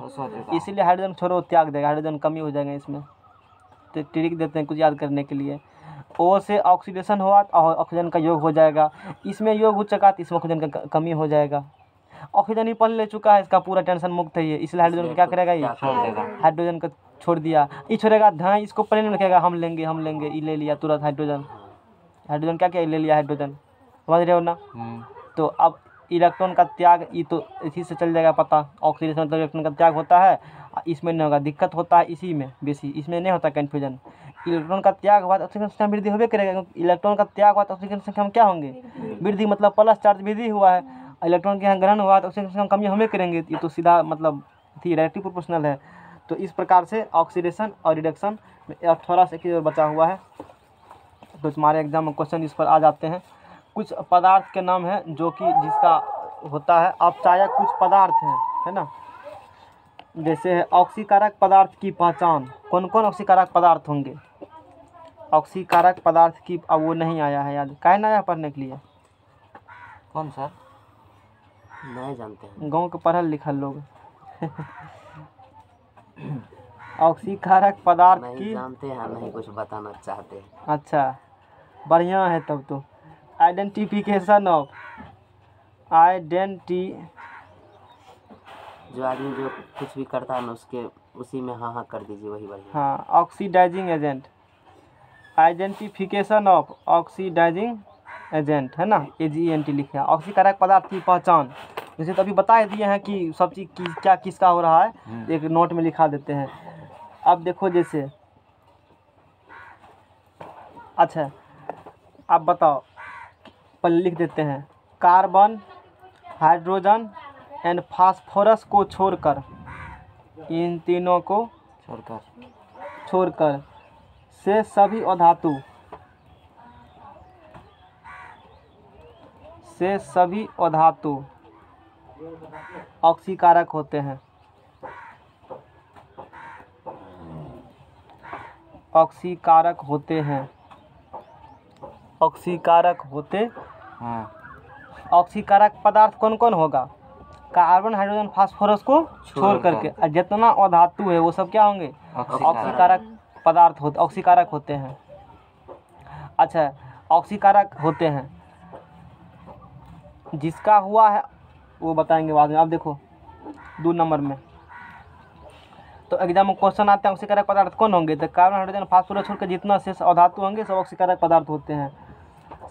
इसीलिए हाइड्रोजन छोड़ो त्याग देगा, हाइड्रोजन कमी हो जाएगा इसमें। तो ट्रिक देते हैं कुछ याद करने के लिए। ओ से ऑक्सीडेशन हुआ और ऑक्सीजन का योग हो जाएगा, इसमें योग हो चुका तो इसमें ऑक्सीजन का कमी हो जाएगा। ऑक्सीजन ही पहले ले चुका है, इसका पूरा टेंशन मुक्त है ये, इसलिए हाइड्रोजन को क्या करेगा? ये हाइड्रोजन को छोड़ दिया, ये छोड़ेगा धा, इसको प्लेन में रखेगा, हम लेंगे हम लेंगे, ये ले लिया तुरंत हाइड्रोजन। हाइड्रोजन क्या क्या ले लिया हाइड्रोजन, समझ रहे हो ना? तो अब इलेक्ट्रॉन का त्याग, ये तो इसी से चल जाएगा पता। ऑक्सीडेशन मतलब इलेक्ट्रॉन का त्याग होता है, इसमें नहीं होगा, दिक्कत होता है इसी में बेसी, इसमें नहीं होता कन्फ्यूजन। इलेक्ट्रॉन का त्याग हुआ तो ऑक्सीजन संख्या वृद्धि होबे करेगा, क्योंकि इलेक्ट्रॉन का त्याग हुआ तो ऑक्सीजन संख्या में क्या होंगे? वृद्धि, मतलब प्लस चार्ज वृद्धि हुआ है। इलेक्ट्रॉन के यहाँ ग्रहण हुआ तो ऑक्सीजन संख्या कमी हमें करेंगे, ये तो सीधा मतलब थी डायरेक्टली प्रोपोर्शनल है। तो इस प्रकार से ऑक्सीडेशन और रिडक्शन में थोड़ा सा एक और बचा हुआ है, तो तुम्हारे एग्जाम में क्वेश्चन इस पर आ जाते हैं। कुछ पदार्थ के नाम है जो कि जिसका होता है अपचायक, कुछ पदार्थ हैं, है ना? जैसे है ऑक्सीकारक पदार्थ की पहचान, कौन कौन ऑक्सीकारक पदार्थ होंगे? ऑक्सीकारक पदार्थ की, अब वो नहीं आया है याद, काहे ना आया पढ़ने के लिए? कौन सर? नहीं जानते हैं, गाँव के पढ़ल लिखल लोग। ऑक्सीकारक पदार्थ नहीं की, जानते हैं, नहीं कुछ बताना चाहते हैं। अच्छा बढ़िया है तब तो। आइडेंटिफिकेशन ऑफ, जो आदमी जो कुछ भी करता है ना, उसके उसी में हाँ हाँ कर दीजिए, वही बढ़िया। हाँ, oxidising agent, identification of oxidising agent, है ना? AGENT लिखे हैं। ऑक्सीकारक पदार्थ की पहचान, जैसे तो अभी बता दिए हैं कि सब चीज़ की क्या किसका हो रहा है, एक नोट में लिखा देते हैं। अब देखो जैसे, अच्छा अब बताओ, पहले लिख देते हैं, कार्बन, हाइड्रोजन एंड फास्फोरस को छोड़कर, इन तीनों को छोड़कर से सभी अधातु, से सभी अधातु ऑक्सीकारक होते हैं। ऑक्सीकारक होते हैं, ऑक्सीकारक होते हाँ। ऑक्सीकारक पदार्थ कौन कौन होगा? कार्बन, हाइड्रोजन, फास्फोरस को छोड़ करके, और जितना अधातु है वो सब क्या होंगे? ऑक्सीकारक पदार्थ होते, ऑक्सीकारक होते हैं। अच्छा, ऑक्सीकारक होते हैं, जिसका हुआ है वो बताएंगे बाद में। अब देखो 2 नंबर में तो एग्जाम में क्वेश्चन आते हैं ऑक्सीकारक पदार्थ कौन होंगे, तो कार्बन हाइड्रोजन फास्फोरस छोड़ के जितना शेष अधातु होंगे सब ऑक्सीकारक पदार्थ होते हैं।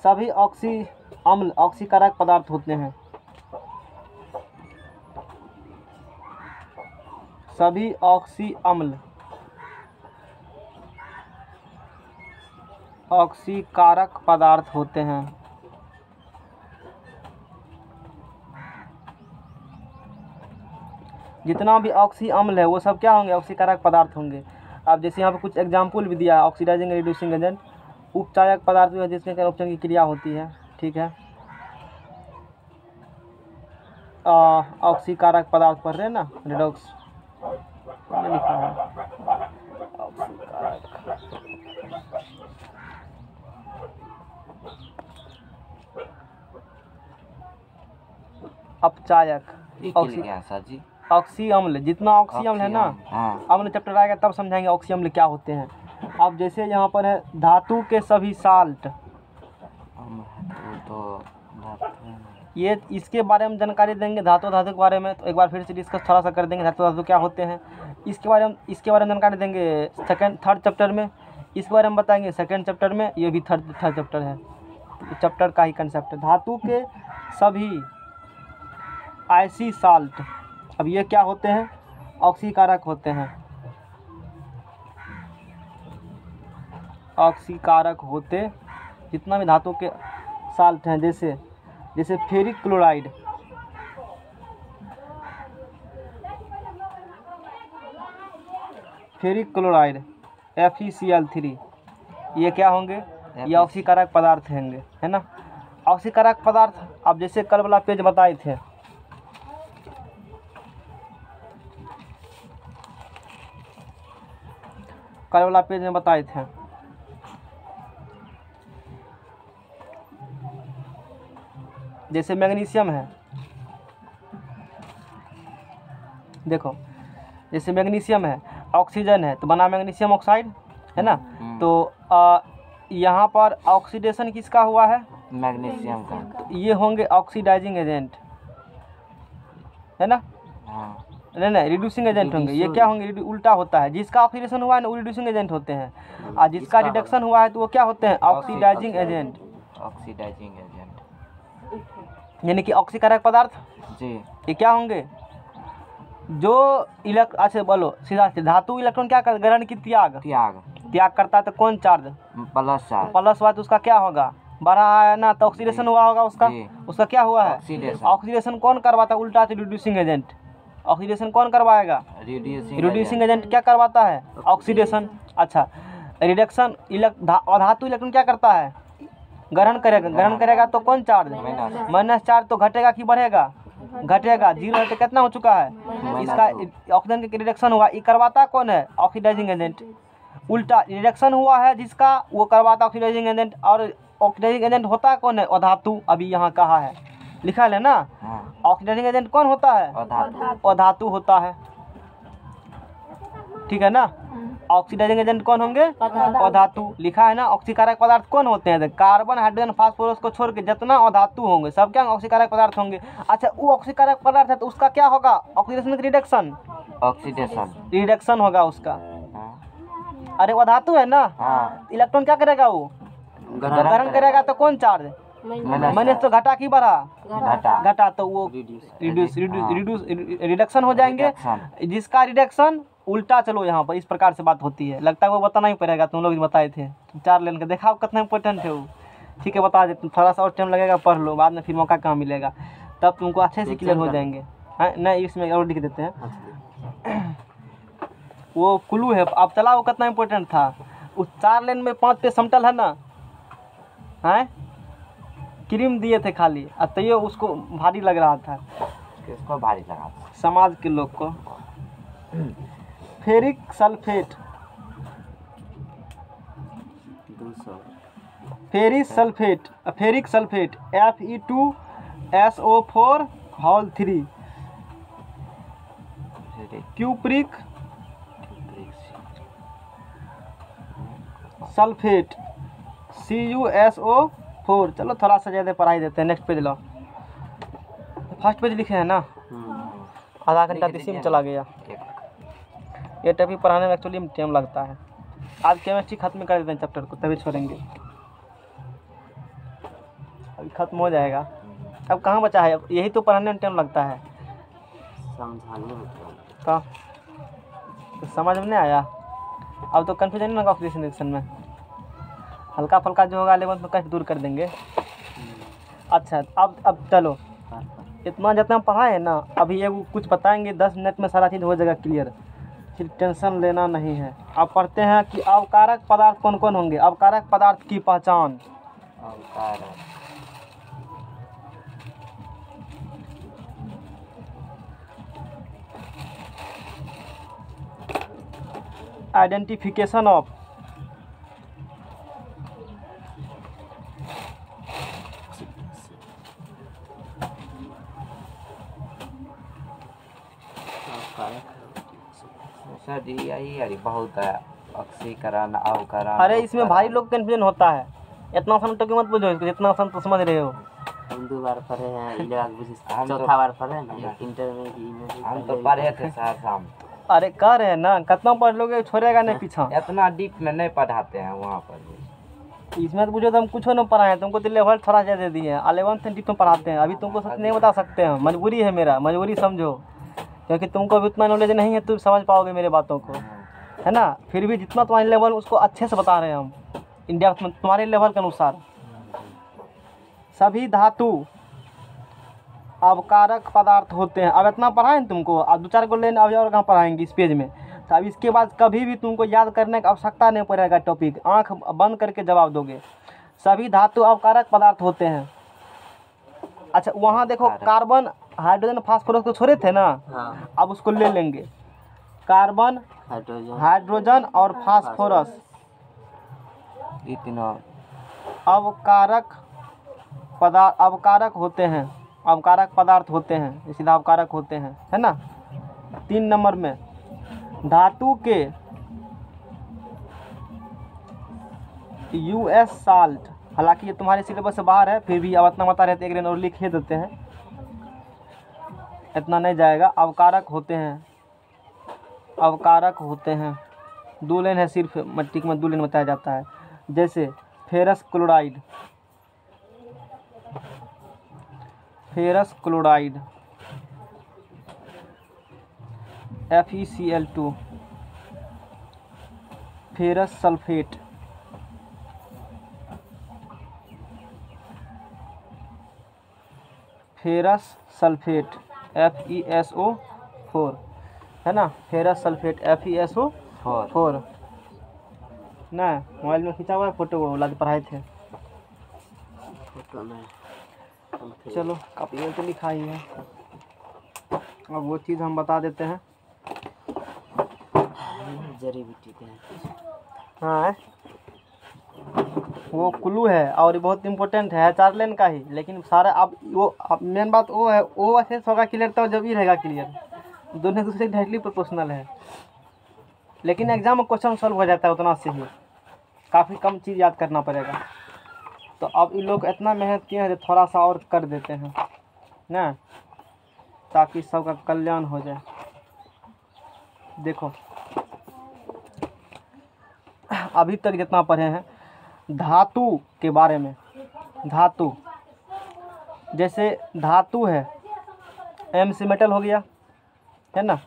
सभी ऑक्सी अम्ल ऑक्सीकारक पदार्थ होते हैं। सभी ऑक्सी अम्ल ऑक्सीकारक पदार्थ होते हैं। जितना भी ऑक्सी अम्ल है वो सब क्या होंगे, ऑक्सीकारक पदार्थ होंगे। अब जैसे यहाँ पे कुछ एग्जाम्पल भी दिया है, ऑक्सीडाइजिंग रिड्यूसिंग एजेंट, उपचायक पदार्थ जो है जिसके करप्शन की क्रिया होती है, ठीक है। ऑक्सीकारक पदार्थ पढ़ रहे हैं ना, रिडॉक्स लिखा है ऑक्सीकारक। अपचायक सर जी ऑक्सी अम्ल, जितना ऑक्सी अम्ल है ना, हाँ। अम्ल चैप्टर आएगा तब समझाएंगे ऑक्सी अम्ल क्या होते हैं। अब जैसे यहाँ पर है धातु के सभी साल्ट, तो ये इसके बारे में जानकारी देंगे धातु के बारे में, तो एक बार फिर से डिस्कस थोड़ा सा कर देंगे धातु क्या होते हैं। इसके बारे में जानकारी देंगे थर्ड चैप्टर में, इसके बारे में बताएंगे सेकंड चैप्टर में, ये भी थर्ड चैप्टर है, चैप्टर का ही कंसेप्ट है। धातु के सभी ऐसी साल्ट, अब ये क्या होते हैं, ऑक्सीकारक होते हैं, ऑक्सीकारक होते जितना भी धातु के साल्ट हैं, जैसे फेरिक क्लोराइड, FeCl3, ये क्या होंगे, ये ऑक्सीकारक पदार्थ होंगे, है ना। ऑक्सीकारक पदार्थ अब जैसे कल वाला पेज बताए थे, कल वाला पेज में बताए थे, जैसे मैग्नीशियम है, देखो जैसे मैग्नीशियम है, ऑक्सीजन है तो बना मैग्नीशियम ऑक्साइड, है ना। तो यहाँ पर ऑक्सीडेशन किसका हुआ है, मैग्नीशियम का, तो ये होंगे ऑक्सीडाइजिंग एजेंट, है ना। हाँ। नहीं रिड्यूसिंग एजेंट होंगे, ये क्या होंगे, उल्टा होता है, जिसका ऑक्सीडेशन हुआ है ना वो रिड्यूसिंग एजेंट होते हैं, और जिसका रिडक्शन हुआ है तो वो क्या होते हैं, ऑक्सीडाइजिंग एजेंट। ऑक्सीडाइजिंग एजेंट यानी कि ऑक्सीकारक पदार्थ जी, ये क्या होंगे, जो अच्छा बोलो सीधा धातु इलेक्ट्रॉन क्या कर ग्रहण की त्याग करता है, तो कौन चार्ज, प्लस हुआ तो उसका क्या होगा, बढ़ा है ना, तो ऑक्सीडेशन हुआ होगा उसका क्या हुआ है, ऑक्सीडेशन कौन करवाता है, उल्टा रिड्यूसिंग एजेंट। ऑक्सीडेशन कौन करवाएगा, रिड्यूसिंग एजेंट क्या करवाता है, ऑक्सीडेशन। अच्छा रिडक्शन धातु इलेक्ट्रॉन क्या करता है, ग्रहण करेगा तो कौन चार्ज, माइनस चार्ज, तो घटेगा कि बढ़ेगा, घटेगा, 0 है तो कितना हो चुका है, इसका ऑक्सीजन के रिडक्शन हुआ, ये करवाता कौन है, ऑक्सीडाइजिंग एजेंट। उल्टा रिडक्शन हुआ है जिसका, वो करवाता ऑक्सीडाइजिंग एजेंट, और ऑक्सीडाइजिंग एजेंट होता कौन है, अधातु, अभी यहाँ कहा है, लिखा है ना। ऑक्सीडाइजिंग एजेंट कौन होता है, अधातु होता है, ठीक है ना। ऑक्सीडाइजिंग एजेंट कौन होंगे, अधातु, लिखा है ना। ऑक्सीकारक पदार्थ कौन होते हैं, कार्बन हाइड्रोजन फास्फोरस को छोड़ के जितना अधातु होंगे सब क्या ऑक्सीकारक पदार्थ होंगे। अच्छा वो ऑक्सीकारक पदार्थ है तो उसका क्या होगा, ऑक्सीडेशन रिडक्शन, रिडक्शन होगा उसका। अरे वो धातु है ना, इलेक्ट्रॉन क्या करेगा, वो ग्रहण करेगा तो कौन चार्ज, माइनस, तो घटा की बढ़ा, घटा, तो वो रिडक्शन हो जाएंगे, जिसका रिडक्शन उल्टा। चलो यहाँ पर इस प्रकार से बात होती है, लगता है वो बताना ही पड़ेगा, तुम लोग भी बताए थे 4 लेन के, देखा कितना इंपॉर्टेंट है वो, ठीक है बता देते, थोड़ा सा और टाइम लगेगा, पढ़ लो, बाद में फिर मौका कहाँ मिलेगा, तब तुमको अच्छे से क्लियर हो जाएंगे। हाँ नहीं इसमें और लिख देते हैं, वो क्लू है, अब चला वो कितना इंपॉर्टेंट था, उस 4 लेन में 5 पे समतल है ना, है क्रीम दिए थे खाली, अब तो ये उसको भारी लग रहा था, किसको भारी लगा था, समाज के लोग को। Ferric sulphate, ferric sulphate Fe2SO4 cupric sulphate CuSO4। चलो थोड़ा सा ज़्यादा पढ़ाई देते हैं, नेक्स्ट पेज लो, फर्स्ट पेज लिखे हैं ना, आधा घंटा इसी में चला गया। ये टॉपिक पढ़ाने में एक्चुअली टाइम लगता है। आज केमिस्ट्री खत्म कर देते हैं चैप्टर को, तभी छोड़ेंगे। अभी खत्म हो जाएगा। अब कहाँ बचा है? यही तो पढ़ाने में टाइम लगता है। समझाने में तो समझ में नहीं आया? अब तो कन्फ्यूजन नहीं होगा ऑक्सीडेशन रिएक्शन में। हल्का फुल्का जो होगा 11th में कष्ट दूर कर देंगे। अच्छा, अब चलो, इतना जितना पढ़ाए ना, अभी ये कुछ बताएंगे, 10 मिनट में सारा चीज़ हो जाएगा क्लियर। फिर टेंशन लेना नहीं है। अब पढ़ते हैं कि अवकारक पदार्थ कौन कौन होंगे। अवकारक पदार्थ की पहचान। अवकारक आइडेंटिफिकेशन ऑफ। सर यही अरे बहुत है, ऑक्सीकरण, अवकरण। अरे इसमें भाई लोग कन्फ्यूजन होता है। इतना आसान तो क्यों मत पूछो इसको, जितना आसान तो समझ रहे हो। हम 2 बार पढ़े हैं, हम तो- चौथा बार पढ़े ना इंटर में। हम तो पढ़े थे सर शाम। अरे कह रहे हैं ना, कितना पढ़ लोगे, छोड़ेगा नहीं पीछा। इतना डीप में नहीं पढ़ाते हैं वहाँ पर भी। इसमें तो पूछो तो हम कुछ नहीं पढ़ाए, तुमको तो लेवल थोड़ा ज़्यादा दे दिए हैं। 11th से डिप में पढ़ाते हैं। अभी तुमको सच नहीं बता सकते हैं, मजबूरी है मेरा, मजबूरी समझो। क्योंकि तुमको अभी उतना नॉलेज नहीं है, तुम समझ पाओगे मेरे बातों को, है ना। फिर भी जितना तुम्हारे लेवल उसको अच्छे से बता रहे हैं हम, इंडिया में तुम्हारे लेवल के अनुसार। सभी धातु अवकारक पदार्थ होते हैं। अब इतना पढ़ाएं तुमको, अब 2-4 को लेने अब और कहाँ पढ़ाएंगे इस पेज में। तो अब इसके बाद कभी भी तुमको याद करने की आवश्यकता नहीं पड़ेगा। टॉपिक आंख बंद करके जवाब दोगे। सभी धातु अवकारक पदार्थ होते हैं। अच्छा, वहाँ देखो, कार्बन, हाइड्रोजन, फास्फोरस को छोड़े थे ना। हाँ, अब उसको ले लेंगे। कार्बन, हाइड्रोजन और फास्फोरस ये तीनों अवकारक होते हैं। अवकारक पदार्थ होते हैं, सीधा अवकारक होते हैं, है ना। 3 नंबर में धातु के यूएस साल्ट, हालांकि ये तुम्हारे सिलेबस से बाहर है, फिर भी अब इतना बता रहे थे, एक लाइन और लिख देते हैं, इतना नहीं जाएगा। अवकारक होते हैं, अवकारक होते हैं। 2 लाइन है सिर्फ, मट्टी में 2 लाइन बताया जाता है। जैसे ferrous chloride, ferrous chloride, FeCl2, ferrous sulphate, ferrous sulphate FeSO4, है ना। फेरस सल्फेट FeSO4 ना, मोबाइल में खींचा हुआ है फोटो, वो लाद पढ़ाए थे। फोटो में चलो, कॉपी में तो लिखा ही है। अब वो चीज़ हम बता देते हैं। जड़ी बूटी के हैं। हाँ, वो क्लू है और ये बहुत इंपॉर्टेंट है, 4 लाइन का ही। लेकिन सारा अब वो मेन बात वो है, वो वैसे होगा क्लियर तो जब ही रहेगा क्लियर। दोनों दूसरे डायरेक्टली प्रोपोर्शनल है, लेकिन एग्जाम में क्वेश्चन सॉल्व हो जाता है उतना से ही। काफ़ी कम चीज़ याद करना पड़ेगा। तो अब ये लोग इतना मेहनत किए हैं, थोड़ा सा और कर देते हैं ना, ताकि सबका कल्याण हो जाए। देखो, अभी तक जितना पढ़े हैं धातु के बारे में। धातु, जैसे धातु है, M से मेटल हो गया, है ना,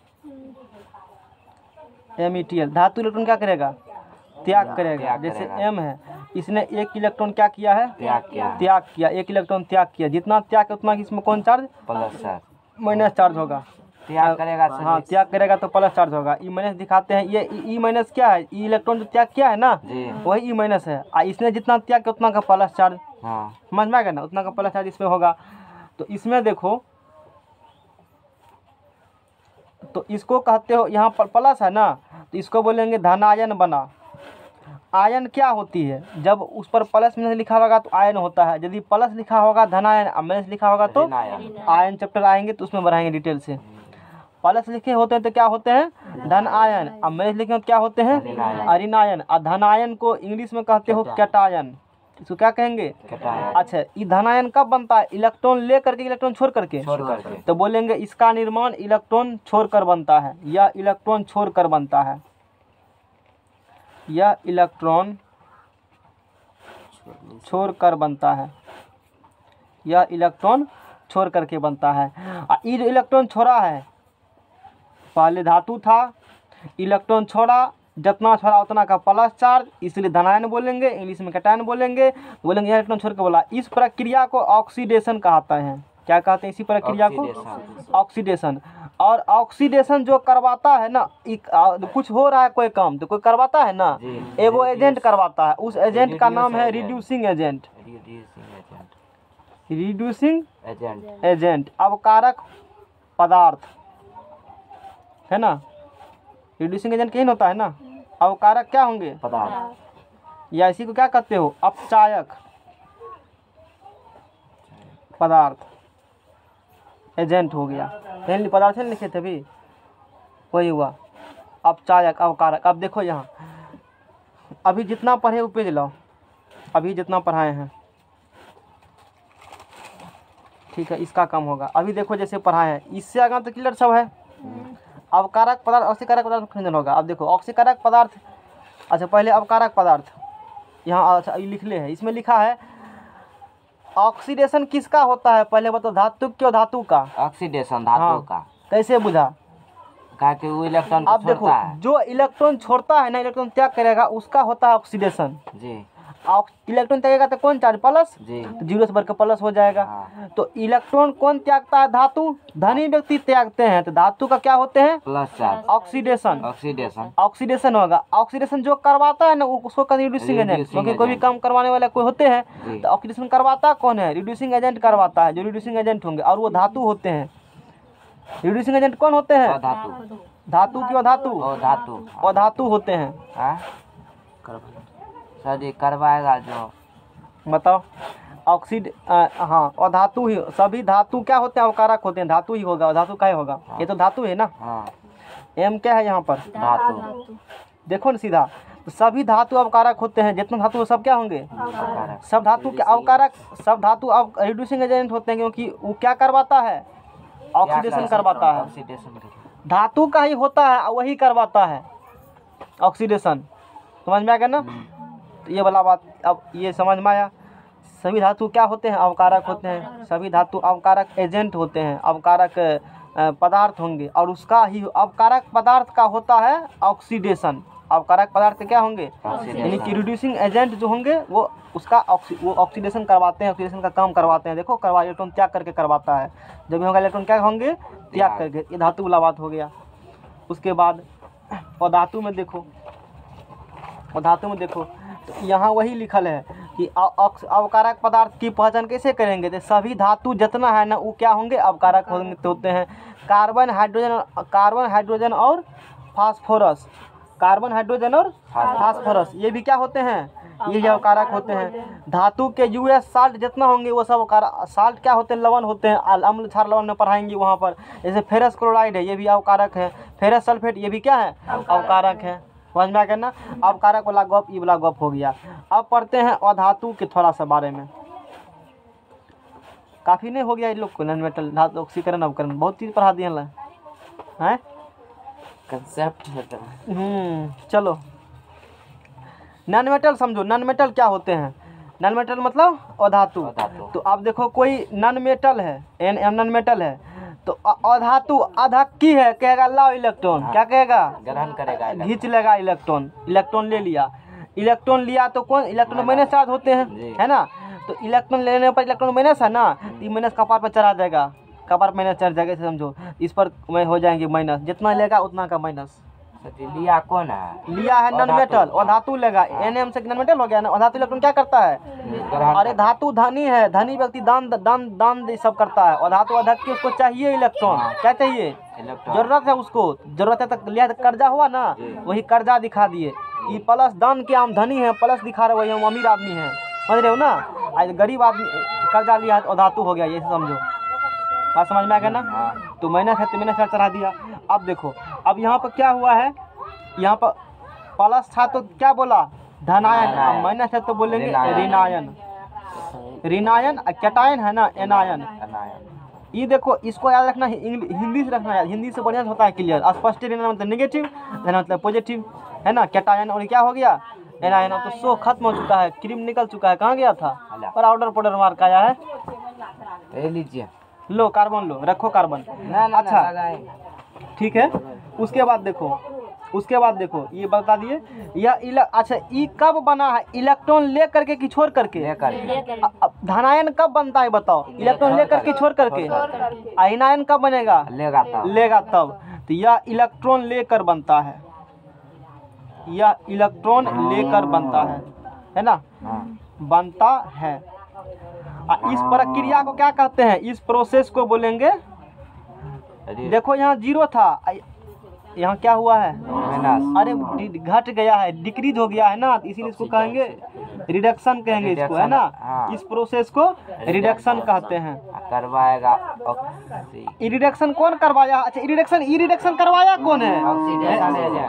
METL। धातु इलेक्ट्रॉन क्या करेगा? त्याग करेगा। जैसे M है, इसने 1 इलेक्ट्रॉन क्या किया है? त्याग किया। त्याग किया, 1 इलेक्ट्रॉन त्याग किया। जितना त्याग है उतना इसमें कौन charge? Plus sir. Minus charge होगा। त्याग करेगा सर। हाँ, त्याग करेगा तो प्लस चार्ज होगा। ई माइनस दिखाते हैं, ये ई माइनस क्या है? ई इलेक्ट्रॉन जो त्याग किया है ना, जी, वही ई माइनस है। इसने जितना त्याग किया उतना का प्लस चार्ज, हाँ, समझ में आ गया ना, उतना का प्लस चार्ज इसमें होगा। तो इसमें देखो, तो इसको कहते हो, यहाँ पर प्लस है ना, तो इसको बोलेंगे धनायन बना। आयन क्या होती है? जब उस पर प्लस में लिखा होगा तो आयन होता है। यदि प्लस लिखा होगा धनायन, माइनस लिखा होगा तो ऋणायन। आयन। चैप्टर आएंगे तो उसमें बढ़ाएंगे डिटेल से। प्लस लिखे होते हैं तो क्या होते हैं? धन आयन। अब माइनस लिखे तो क्या होते हैं? ऋणायन। ऋणायन। और धनायन को इंग्लिश में कहते हो कैटायन। इसको क्या कहेंगे? कैटायन। अच्छा, ये धनायन कब बनता है? इलेक्ट्रॉन ले करके, इलेक्ट्रॉन छोड़ करके। छोड़ करके। तो बोलेंगे इसका निर्माण इलेक्ट्रॉन छोड़कर बनता है, या इलेक्ट्रॉन छोड़कर बनता है, या इलेक्ट्रॉन छोड़कर बनता है, या इलेक्ट्रॉन छोड़ करके बनता है। ये जो इलेक्ट्रॉन छोड़ा है, पहले धातु था, इलेक्ट्रॉन छोड़ा, जितना छोड़ा उतना का प्लस चार्ज, इसलिए धनायन बोलेंगे, इंग्लिश में कैटायन बोलेंगे। बोलेंगे यह इलेक्ट्रॉन छोड़ के बोला। इस प्रक्रिया को ऑक्सीडेशन कहते हैं। क्या कहते हैं इसी प्रक्रिया को? ऑक्सीडेशन। और ऑक्सीडेशन जो करवाता है ना, कुछ हो रहा है कोई काम तो कोई करवाता है ना, एगो एजेंट करवाता है, उस एजेंट का नाम है रिड्यूसिंग एजेंट। रिड्यूसिंग एजेंट अवकारक पदार्थ है ना, रिड्यूसिंग एजेंट कहीं होता है ना। अवकारक क्या होंगे? पदार्थ। या इसी को क्या कहते हो? अपचायक पदार्थ, एजेंट हो गया। कहीं पदार्थ नहीं लिखे थे भी, वही हुआ अपचायक अवकारक। अब देखो यहाँ अभी जितना पढ़े वो पेज लाओ, अभी जितना पढ़ाए हैं, ठीक है, इसका काम होगा। अभी देखो जैसे पढ़ाए हैं, इससे आगे तो क्लियर सब है। अवकारक पदार्थ, ऑक्सीकारक पदार्थ खंडन होगा। अब देखो ऑक्सीकारक पदार्थ, अच्छा पहले अवकारक पदार्थ यहाँ अच्छा लिख ले है, इसमें लिखा है ऑक्सीडेशन किसका होता है? पहले बताओ, धातु क्यों धातु का? ऑक्सीडेशन धातु का। कैसे बुझा? कहा कि वो इलेक्ट्रॉन अब देखो छोड़ता है। जो इलेक्ट्रॉन छोड़ता है ना, इलेक्ट्रॉन त्याग करेगा, उसका होता है ऑक्सीडेशन। जी। इलेक्ट्रॉन त्यागेगा तो कौन चार्ज? प्लस। जी। तो जीरो से बढ़ के प्लस हो जाएगा। हाँ। तो इलेक्ट्रॉन कौन त्यागता है? धातु। धनी व्यक्ति त्यागते हैं, तो धातु का क्या होते हैं? Plus charge. Oxidation. Oxidation. Oxidation होगा। ऑक्सीडेशन जो करवाता है ना, उसको कहते हैं रिड्यूसिंग एजेंट। क्योंकि कोई भी काम करवाने वाला कोई होते हैं, तो ऑक्सीडेशन करवाता कौन है? रिड्यूसिंग एजेंट करवाता है, जो रिड्यूसिंग एजेंट होंगे, और वो धातु होते हैं। रिड्यूसिंग एजेंट कौन होते हैं? धातु। धातु की अधातु, धातु। अधातु होते हैं। सर जी करवाएगा जो, बताओ ऑक्सीड हाँ, और धातु ही, सभी धातु क्या होते हैं? अवकारक होते हैं। धातु ही होगा, धातु का ही होगा। ये तो धातु है ना। हाँ। एम क्या है यहाँ पर? धातु। देखो ना सीधा, तो सभी धातु अवकारक होते हैं। जितना धातु है सब क्या होंगे? सब धातु के अवकारक, सब धातु अब रिड्यूसिंग एजेंट होते हैं, क्योंकि वो क्या करवाता है? ऑक्सीडेशन करवाता है। धातु का ही होता है, वही करवाता है ऑक्सीडेशन। समझ में आ गया ना? तो ये वाला बात अब ये समझ में आया। सभी धातु क्या होते हैं? अवकारक होते हैं। सभी धातु अवकारक एजेंट होते हैं, अवकारक पदार्थ होंगे, और उसका ही अवकारक पदार्थ का होता है ऑक्सीडेशन। अवकारक पदार्थ क्या होंगे? यानी कि रिड्यूसिंग एजेंट जो होंगे वो उसका वो ऑक्सीडेशन करवाते हैं, ऑक्सीडेशन का काम करवाते हैं। देखो करवा, इलेक्ट्रॉन त्याग करके करवाता है। जब भी होगा इलेक्ट्रॉन क्या होंगे? त्याग करके। ये धातु वाला बात हो गया। उसके बाद और धातु में देखो, और धातु में देखो तो यहाँ वही लिखल है कि अवकारक पदार्थ की पहचान कैसे करेंगे? तो सभी धातु जितना है ना, वो क्या होंगे? अवकारक होते हैं। कार्बन हाइड्रोजन और फास्फोरस, कार्बन हाइड्रोजन और फास्फोरस, ये भी क्या होते हैं? ये अवकारक होते हैं। धातु के यूएस साल्ट जितना होंगे वो सब साल्ट क्या होते हैं? लवण होते हैं। अम्ल क्षार लवण में पढ़ाएंगे वहाँ पर। जैसे फेरस क्लोराइड है, ये भी अवकारक है। फेरस सल्फेट, ये भी क्या है? अवकारक है। समझ में आ गया ना? अवकारक वाला गप, ये वाला गप हो गया। अब पढ़ते हैं अधातु के थोड़ा सा बारे में। काफ़ी नहीं हो गया इन लोग को? नॉन मेटल, धातु, ऑक्सीकरण, अवकरण, बहुत चीज़ पढ़ा दिए हैं। कंसेप्ट होता है। चलो नॉन मेटल समझो। नॉन मेटल क्या होते हैं? नॉन मेटल मतलब अधातु। तो आप देखो कोई नॉन मेटल है, नॉन मेटल है, तो अधातु अधक्की है, कहेगा लाओ इलेक्ट्रॉन। क्या कहेगा? ग्रहण करेगा, खींच लेगा इलेक्ट्रॉन। इलेक्ट्रॉन ले लिया, इलेक्ट्रॉन लिया तो कौन? इलेक्ट्रॉन माइनस चार्ज होते हैं, है ना? तो इलेक्ट्रॉन लेने पर इलेक्ट्रॉन माइनस है ना, तो माइनस कपार पर चढ़ा जाएगा, कपार पर माइनस चढ़ जाएगा। समझो इस पर हो जाएंगे माइनस, जितना लेगा उतना का माइनस। लिया कौन है? लिया है नॉन मेटल, और धातु लेगा। NM से नॉन मेटल हो गया ना। और धातु इलेक्ट्रॉन क्या करता है? अरे धातु धनी है, धनी व्यक्ति दान दान दान सब करता है। और धातु अधक्की, उसको चाहिए इलेक्ट्रॉन। क्या चाहिए? जरूरत है उसको, जरूरत है। तक लिया कर्जा हुआ ना, वही कर्जा दिखा दिए। ये प्लस दान के हम धनी है, प्लस दिखा रहे वही हम अमीर आदमी है। समझ रहे हो ना? आज गरीब आदमी कर्जा लिया और धातु हो गया, ये समझो। बात समझ में आ गया ना? तो माइनस है तो माइनस चढ़ा दिया। अब देखो, अब यहाँ पर क्या हुआ है? यहाँ पर प्लस था तो क्या बोला? धनायन, माइनस है तो बोलेंगे ऋणायन। ऋणायन कैटायन है ना एनायन। अनायन। ये देखो इसको याद रखना, हिंदी से रखना याद, हिंदी से बढ़िया से होता है क्लियर। स्पष्ट ऋण मतलब नेगेटिव, धन मतलब पॉजिटिव, है ना। कैटायन और क्या हो गया एनायन। तो शो खत्म हो चुका है, क्रीम निकल चुका है, कहाँ गया था पर पाउडर मार्क आया है। ले लीजिए। लो कार्बन लो, रखो कार्बन। ना अच्छा लगाए। ठीक है। उसके बाद देखो ये बता दिए अच्छा ई कब बना है, इलेक्ट्रॉन ले करके कि छोड़ करके। धनायन कब बनता है बताओ, इलेक्ट्रॉन ले करके छोड़ करके। आयनायन कब बनेगा, लेगा तब। तो यह इलेक्ट्रॉन लेकर बनता है, यह इलेक्ट्रॉन लेकर बनता है ना, बनता है। इस प्रक्रिया को क्या कहते हैं, इस प्रोसेस को बोलेंगे। देखो यहाँ 0 था, यहाँ क्या हुआ है, अरे घट गया है, डिक्रीज हो गया है ना, इसीलिए इसको कहेंगे रिडक्शन कहेंगे इसको, है ना। इस प्रोसेस को रिडक्शन कहते हैं। करवाएगा रिडक्शन कौन करवाया, अच्छा रिडक्शन करवाया कौन है,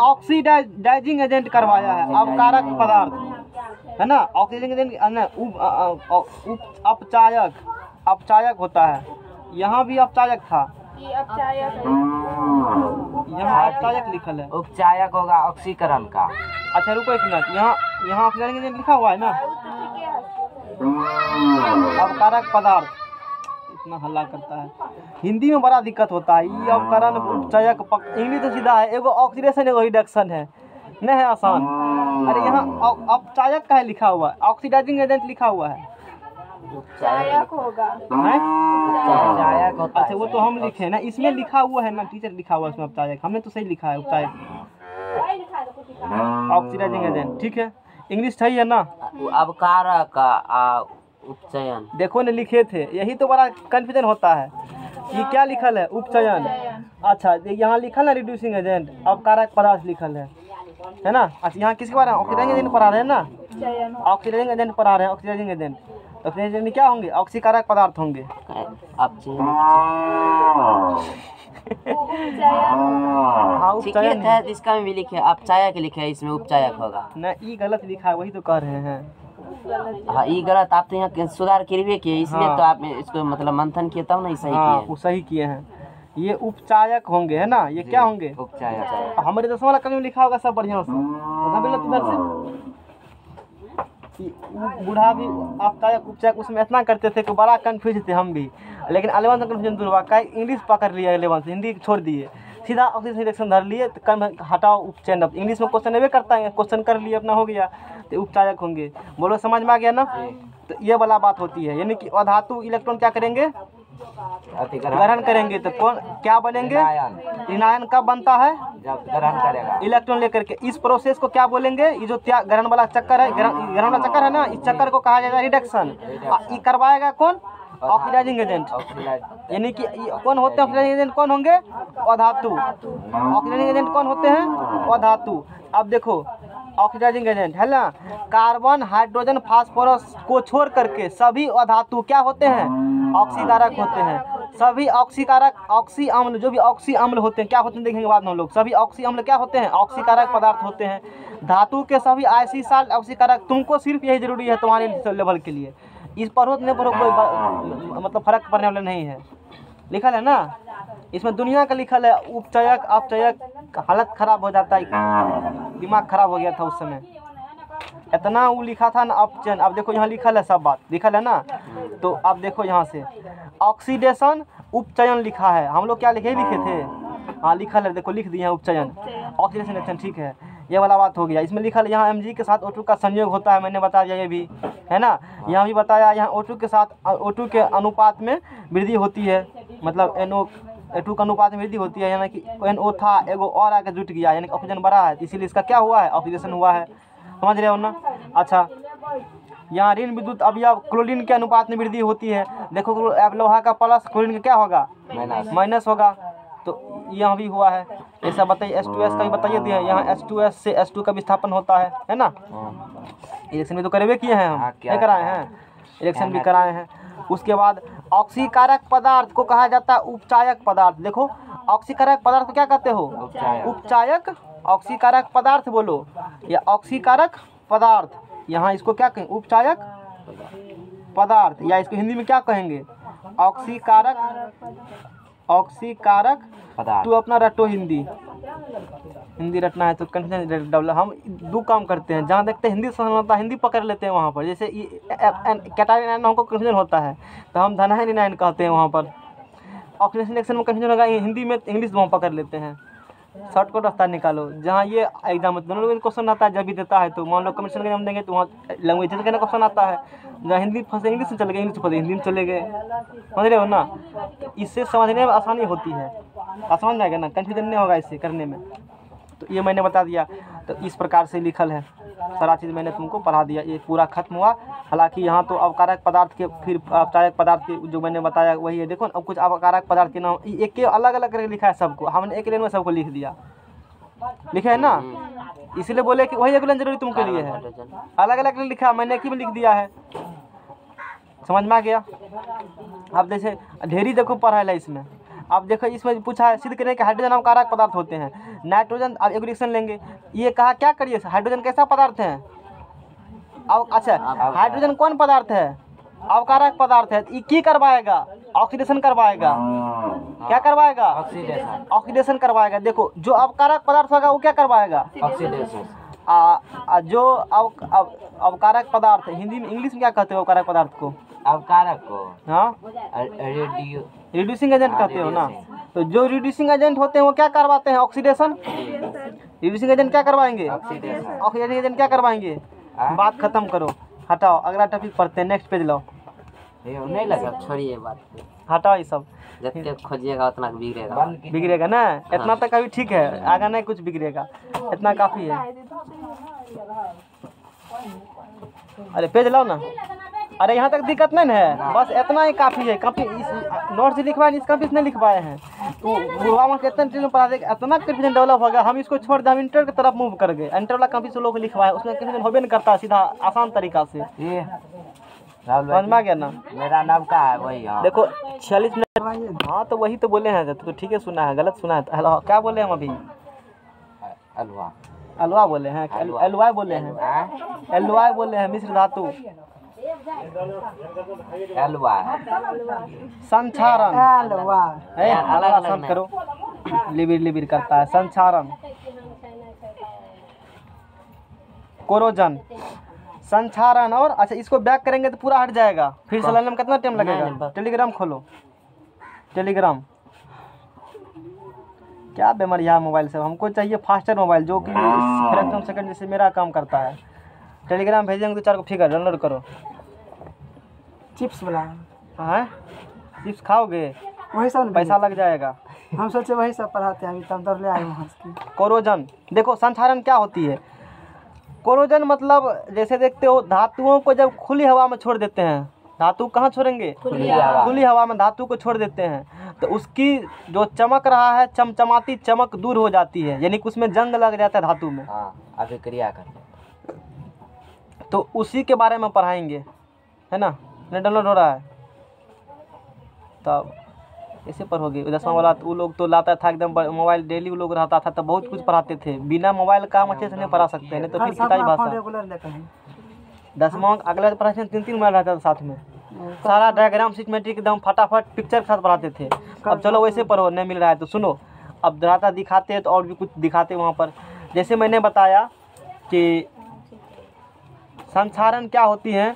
ऑक्सीडाइजिंग एजेंट करवाया है, अपकारक पदार्थ, है ना। ऑक्सीडाइजिंग एजेंट अपचायक होता है। यहाँ भी अपचायक था, यहाँ अपचायक लिखल है। उपचायक होगा ऑक्सीकरण का। अच्छा रुको एक मिनट, यहाँ ऑक्सीडाइजिंग एजेंट लिखा हुआ है ना, अपकारक पदार्थ। इतना हल्ला करता है, हिंदी में बड़ा दिक्कत होता है। ये अपकरण उपचायक, इंग्लिश तो सीधा है, एगो ऑक्सीडेशन एगो रिडक्शन है, नहीं है आसान। अरे यहाँ अपचायक का है लिखा हुआ है, ऑक्सीडाइजिंग एजेंट लिखा हुआ है, उपचायक होगा। उपचायक होता है। अच्छा वो तो हम लिखे ना, इसमें लिखा हुआ है ना, टीचर लिखा हुआ है इसमें उपचायक, हमने तो सही लिखा है उपचायक, ऑक्सीडाइजिंग एजेंट। ठीक है, इंग्लिश सही है ना। अपकारक उपचयन देखो ने लिखे थे, यही तो बड़ा कंफ्यूजन होता है कि क्या लिखल है, उपचयन। अच्छा यहाँ लिखल है रिड्यूसिंग एजेंट, अपकारक पदार्थ लिखल है ना। अच्छा यहाँ किसके बारे में, ऑक्सीडाइजिंग एजेंट पढ़ा रहे हैं ना, ऑक्सीडाइजिंग एजेंट पढ़ा रहे हैं। ऑक्सीडाइजिंग एजेंट क्या होंगे, ऑक्सीकारक पदार्थ होंगे। हाँ उपचयन है, इसका में भी लिखे अपचायक लिखे है, इसमें उपचायक होगा ना, ये गलत लिखा है, वही तो कह रहे हैं। हाँ ये गलत, आप तो यहाँ सुधार करवे किए, इसलिए तो आप इसको मतलब मंथन किए तब नहीं सही किए। वो सही किए हैं, ये उपचायक होंगे, है ना। ये क्या होंगे, उपचायक। हमारे 10वां वाला कभी लिखा होगा सब बढ़िया से। बूढ़ा भी अपचायक उपचायक उसमें इतना करते थे कि बड़ा कंफ्यूज थे हम भी, लेकिन 11th में कंफ्यूजन दूर हुआ। इंग्लिश पकड़ लिया 11th से, हिंदी छोड़ दिए, सीधा ऑक्सीजन रिडक्शन धर लिए, तो कम हटाओ उपचयन। अब इंग्लिश में क्वेश्चन अवे करता है, क्वेश्चन कर लिए अपना हो गया, तो उपचायक होंगे। बोलो समझ में आ गया ना। तो ये वाला बात होती है, यानी कि अधातु इलेक्ट्रॉन क्या करेंगे, ग्रहण करेंगे, तो कौन क्या बनेंगे, ऋणायन कब बनता है, जब ग्रहण करेगा इलेक्ट्रॉन लेकर के। इस प्रोसेस को क्या बोलेंगे, ये जो ग्रहण वाला चक्कर है, ग्रहण वाला चक्कर है ना, इस चक्कर को कहा जाएगा रिडक्शन। ये करवाएगा कौन, ऑक्सीडाइजिंग एजेंट, यानी कि कौन होते हैं ऑक्सीडाइजिंग एजेंट, कौन होंगे, अधातु। ऑक्सीडाइजिंग एजेंट कौन होते हैं, अधातु। अब देखो ऑक्सीडाइजिंग एजेंट है ना, कार्बन हाइड्रोजन फास्फोरस को छोड़ करके सभी अधातु क्या होते हैं, ऑक्सीकारक होते हैं। सभी ऑक्सीकारक, ऑक्सी अम्ल, जो भी ऑक्सी अम्ल होते हैं क्या होते हैं देखेंगे बाद में हम लोग। सभी ऑक्सी अम्ल क्या होते हैं, ऑक्सीकारक पदार्थ होते हैं। धातु के सभी आयसी साल्ट ऑक्सीकारक। तुमको सिर्फ यही जरूरी है तुम्हारे लेवल के लिए, इस पढ़ो नहीं पढ़ो कोई मतलब फर्क पड़ने वाला नहीं है। लिखल है ना इसमें, दुनिया का लिखल है, उपचयक अपचयक, हालत खराब हो जाता है, दिमाग खराब हो गया था उस समय, इतना वो लिखा था ना अपचयन। अब देखो यहाँ लिखल है, सब बात लिखल है ना। तो अब देखो यहाँ से ऑक्सीडेशन उपचयन लिखा है, हम लोग क्या लिखे थे, हाँ लिखल है, देखो लिख दिए हैं उपचयन ऑक्सीडेशन रिएक्शन, ठीक है, ये वाला बात हो गया। इसमें लिखल यहाँ Mg के साथ O2 का संयोग होता है, मैंने बता दिया ये भी, है ना। यहाँ भी बताया, यहाँ O2 के साथ O2 के अनुपात में वृद्धि होती है, मतलब NO2 का अनुपात में वृद्धि होती है, यानी कि NO था एगो और आके जुट गया, यानी कि ऑक्सीजन बढ़ा है, इसीलिए इसका क्या हुआ है, ऑक्सीडेशन हुआ है, समझ रहे हो ना। अच्छा यहाँ ऋण विद्युत अवयव क्लोरीन के अनुपात में वृद्धि होती है। देखो अब लोहा का प्लस क्लोरीन का क्या होगा, माइनस होगा, तो यहाँ भी हुआ है। ऐसा बताइए H2S का भी बताइए दिया, यहाँ H2S से H2 का विस्थापन होता है ना। इलेक्शन भी तो करवे किए हैं हम, नहीं कराए हैं, इलेक्शन भी कराए हैं। उसके बाद ऑक्सीकारक पदार्थ को कहा जाता है उपचायक पदार्थ। देखो ऑक्सीकारक पदार्थ को क्या कहते हो, उपचायक। ऑक्सीकारक पदार्थ बोलो या ऑक्सीकारक पदार्थ, यहाँ इसको क्या कहें, उपचायक पदार्थ, या इसको हिंदी में क्या कहेंगे, ऑक्सीकारक पदार्थ। तू अपना रटो हिंदी रटना है तो कंफ्यूजन डेवलप। हम दो काम करते हैं, जहाँ देखते हैं हिंदी समझ होता है हिंदी पकड़ लेते हैं वहाँ पर, जैसे कैटाइन हमको कंफ्यूजन होता है तो हम धनायन कहते हैं वहाँ पर, ऑक्सीडेशन रिएक्शन में कंफ्यूजन होगा हिंदी में इंग्लिश में हम पकड़ लेते हैं। शॉर्टकट रास्ता निकालो, जहाँ ये एग्जाम में दोनों क्वेश्चन आता है जब भी देता है, तो मान लो कमीशन का एग्जाम देंगे तो वहाँ लैंग्वेज का क्वेश्चन आता है, जहाँ हिंदी फंसे इंग्लिश में चले गए, इंग्लिश फंसे हिंदी में चले गए, समझ रहे हो ना। इससे समझने में आसानी होती है, आसान जाएगा ना, कंफ्यूजन नहीं होगा इससे करने में। तो ये मैंने बता दिया, तो इस प्रकार से लिखल है, सारा चीज़ मैंने तुमको पढ़ा दिया, ये पूरा खत्म हुआ। हालांकि यहाँ तो अवकारक पदार्थ के फिर अपचायक पदार्थ के जो मैंने बताया वही है। देखो अब कुछ अवकारक पदार्थ के नाम एक के अलग अलग करके लिखा है सबको, हमने एक लाइन में सबको लिख दिया, लिखे है ना, इसलिए बोले कि वही एक लाइन जरूरी तुमके लिए है, अलग अलग लिखा मैंने एक ही में लिख दिया है, समझ में आ गया। अब जैसे ढेरी देखो पढ़ा है इसमें, अब देखो इसमें पूछा है सिद्ध करें कि हाइड्रोजन अवकारक पदार्थ होते हैं, नाइट्रोजन। अब एक रिएक्शन लेंगे, ये कहा क्या करिए, हाइड्रोजन कैसा पदार्थ है, अच्छा हाइड्रोजन कौन पदार्थ है, अवकारक पदार्थ है, ये की करवाएगा, ऑक्सीडेशन करवाएगा, क्या करवाएगा, ऑक्सीडेशन करवाएगा। देखो जो अवकारक पदार्थ होगा वो क्या करवाएगा, ऑक्सीडेशन। जो अवकारक पदार्थ हिंदी में इंग्लिश में क्या कहते हो अवकारक पदार्थ को, अवकारक को हाँ रिड्यूसिंग एजेंट कहते हो ना। तो जो रिड्यूसिंग एजेंट होते हैं वो क्या करवाते हैं, ऑक्सीडेशन। रिड्यूसिंग एजेंट क्या करवाएंगे, ऑक्सीडेशन एजेंट क्या करवाएंगे। बात खत्म करो, हटाओ, अगला टॉपिक पढ़ते हैं, नेक्स्ट पेज लाओ। नहीं लगा, छोड़िए बात, हटाओ ये सब, जितने खोजिएगा उतना बिगड़ेगा। बिगड़ेगा ना, इतना तक अभी ठीक है, आगे नहीं कुछ बिगड़ेगा, इतना काफ़ी है। अरे पेज लाओ ना, अरे यहाँ तक दिक्कत नहीं है, बस इतना ही काफ़ी है। काफ़ी नोट्स लिखवाए, इस काफ़ी नहीं लिखवाए हैं तो वहाँ से इतना चीज़ पढ़ा देगा, इतना कंफ्यूजन डेवलप हो गया। हम इसको छोड़ दे, हम इंटर की तरफ मूव कर गए, इंटर वाला काफ़ी से लोग लिखवाए, उसमें कंफ्यूजन होबे नहीं करता, सीधा आसान तरीका से ये राहुल समझ में आ गया ना। मेरा नाम का है वही। हाँ देखो 46 मिनट, हाँ तो वही तो बोले हैं, तो ठीक है सुना है, गलत सुना है। हेलो क्या बोले हम अभी, अलवा अलवा बोले हैं, एलवाई बोले हैं, एलवाई बोले हैं, मिश्र धातु, अलवा संचारण, अलग शांत करो, लिबिर लिबिर करता है, संचारण, कोरोजन, संचारण। और अच्छा इसको बैक करेंगे तो पूरा हट जाएगा, फिर से लाने में कितना टाइम लगेगा। टेलीग्राम खोलो, टेलीग्राम, क्या बेमरिया मोबाइल से, हमको चाहिए फास्टर मोबाइल जो कि फ्रैक्शन सेकंड जैसे मेरा काम करता है। टेलीग्राम भेजेंगे तो 4 को फिगर डाउनलोड करो। चिप्स वाला हाँ चिप्स खाओगे, वही सब पैसा लग जाएगा। हम सोचे वही सब पढ़ाते हैं, अभी तब तक ले आए वहाँ से। कोरोजन, देखो संचारण क्या होती है। कोरोजन मतलब जैसे देखते हो धातुओं को जब खुली हवा में छोड़ देते हैं, धातु कहाँ छोड़ेंगे, खुली हवा में धातु को छोड़ देते हैं, तो उसकी जो चमक रहा है चमचमाती चमक दूर हो जाती है, यानी कि उसमें जंग लग जाता है धातु में। अभिक्रिया कर, तो उसी के बारे में पढ़ाएंगे, है ना। नहीं डाउनलोड हो रहा है तब ऐसे पढ़ोगे। 10वां वाला वो लोग तो लाता था एकदम मोबाइल, डेली वो लोग रहता था, तो बहुत कुछ पढ़ाते थे। बिना मोबाइल काम अच्छे से नहीं पढ़ा सकते, नहीं तो फिर पिटाई भाषा। 10वां अगला पढ़ाते 3-3 मोबाइल रहता था साथ में, सारा डायग्राम सिस्टमेटिक एकदम फटाफट पिक्चर के साथ पढ़ाते थे। अब चलो वैसे पढ़ो, नहीं मिल रहा है तो सुनो, अब रहता दिखाते तो और भी कुछ दिखाते वहाँ पर। जैसे मैंने बताया कि संचारण क्या होती है,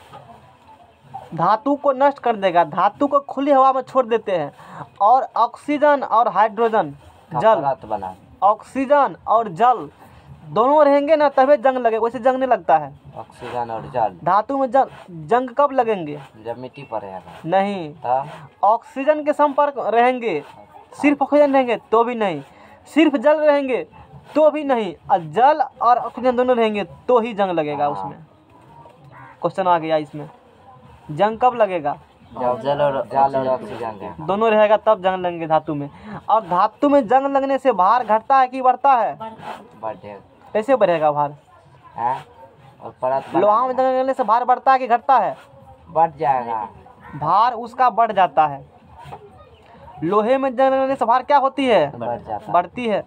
धातु को नष्ट कर देगा, धातु को खुली हवा में छोड़ देते हैं। और ऑक्सीजन और हाइड्रोजन जल, ऑक्सीजन और जल दोनों रहेंगे ना तभी जंग लगे, वैसे जंग नहीं लगता है। ऑक्सीजन और जल, धातु में जंग कब लगेंगे, जब मिट्टी पर रहेगा। नहीं, ऑक्सीजन के संपर्क रहेंगे, सिर्फ ऑक्सीजन रहेंगे तो भी नहीं, सिर्फ जल रहेंगे तो भी नहीं, और जल और ऑक्सीजन दोनों रहेंगे तो ही जंग लगेगा। उसमें क्वेश्चन आ गया इसमें, जंग कब लगेगा, जब जल और ऑक्सीजन दोनों रहेगा तब जंग लगेंगे धातु में। और धातु में जंग लगने से भार घटता है कि बढ़ता है, बढ़ेगा। कैसे बढ़ेगा भार, और परत लोहा में जंग लगने से भार बढ़ता है कि घटता है, बढ़ जाएगा, भार उसका बढ़ जाता है। लोहे में जंग लगने से भार क्या होती है, बढ़ जाता, बढ़ती है,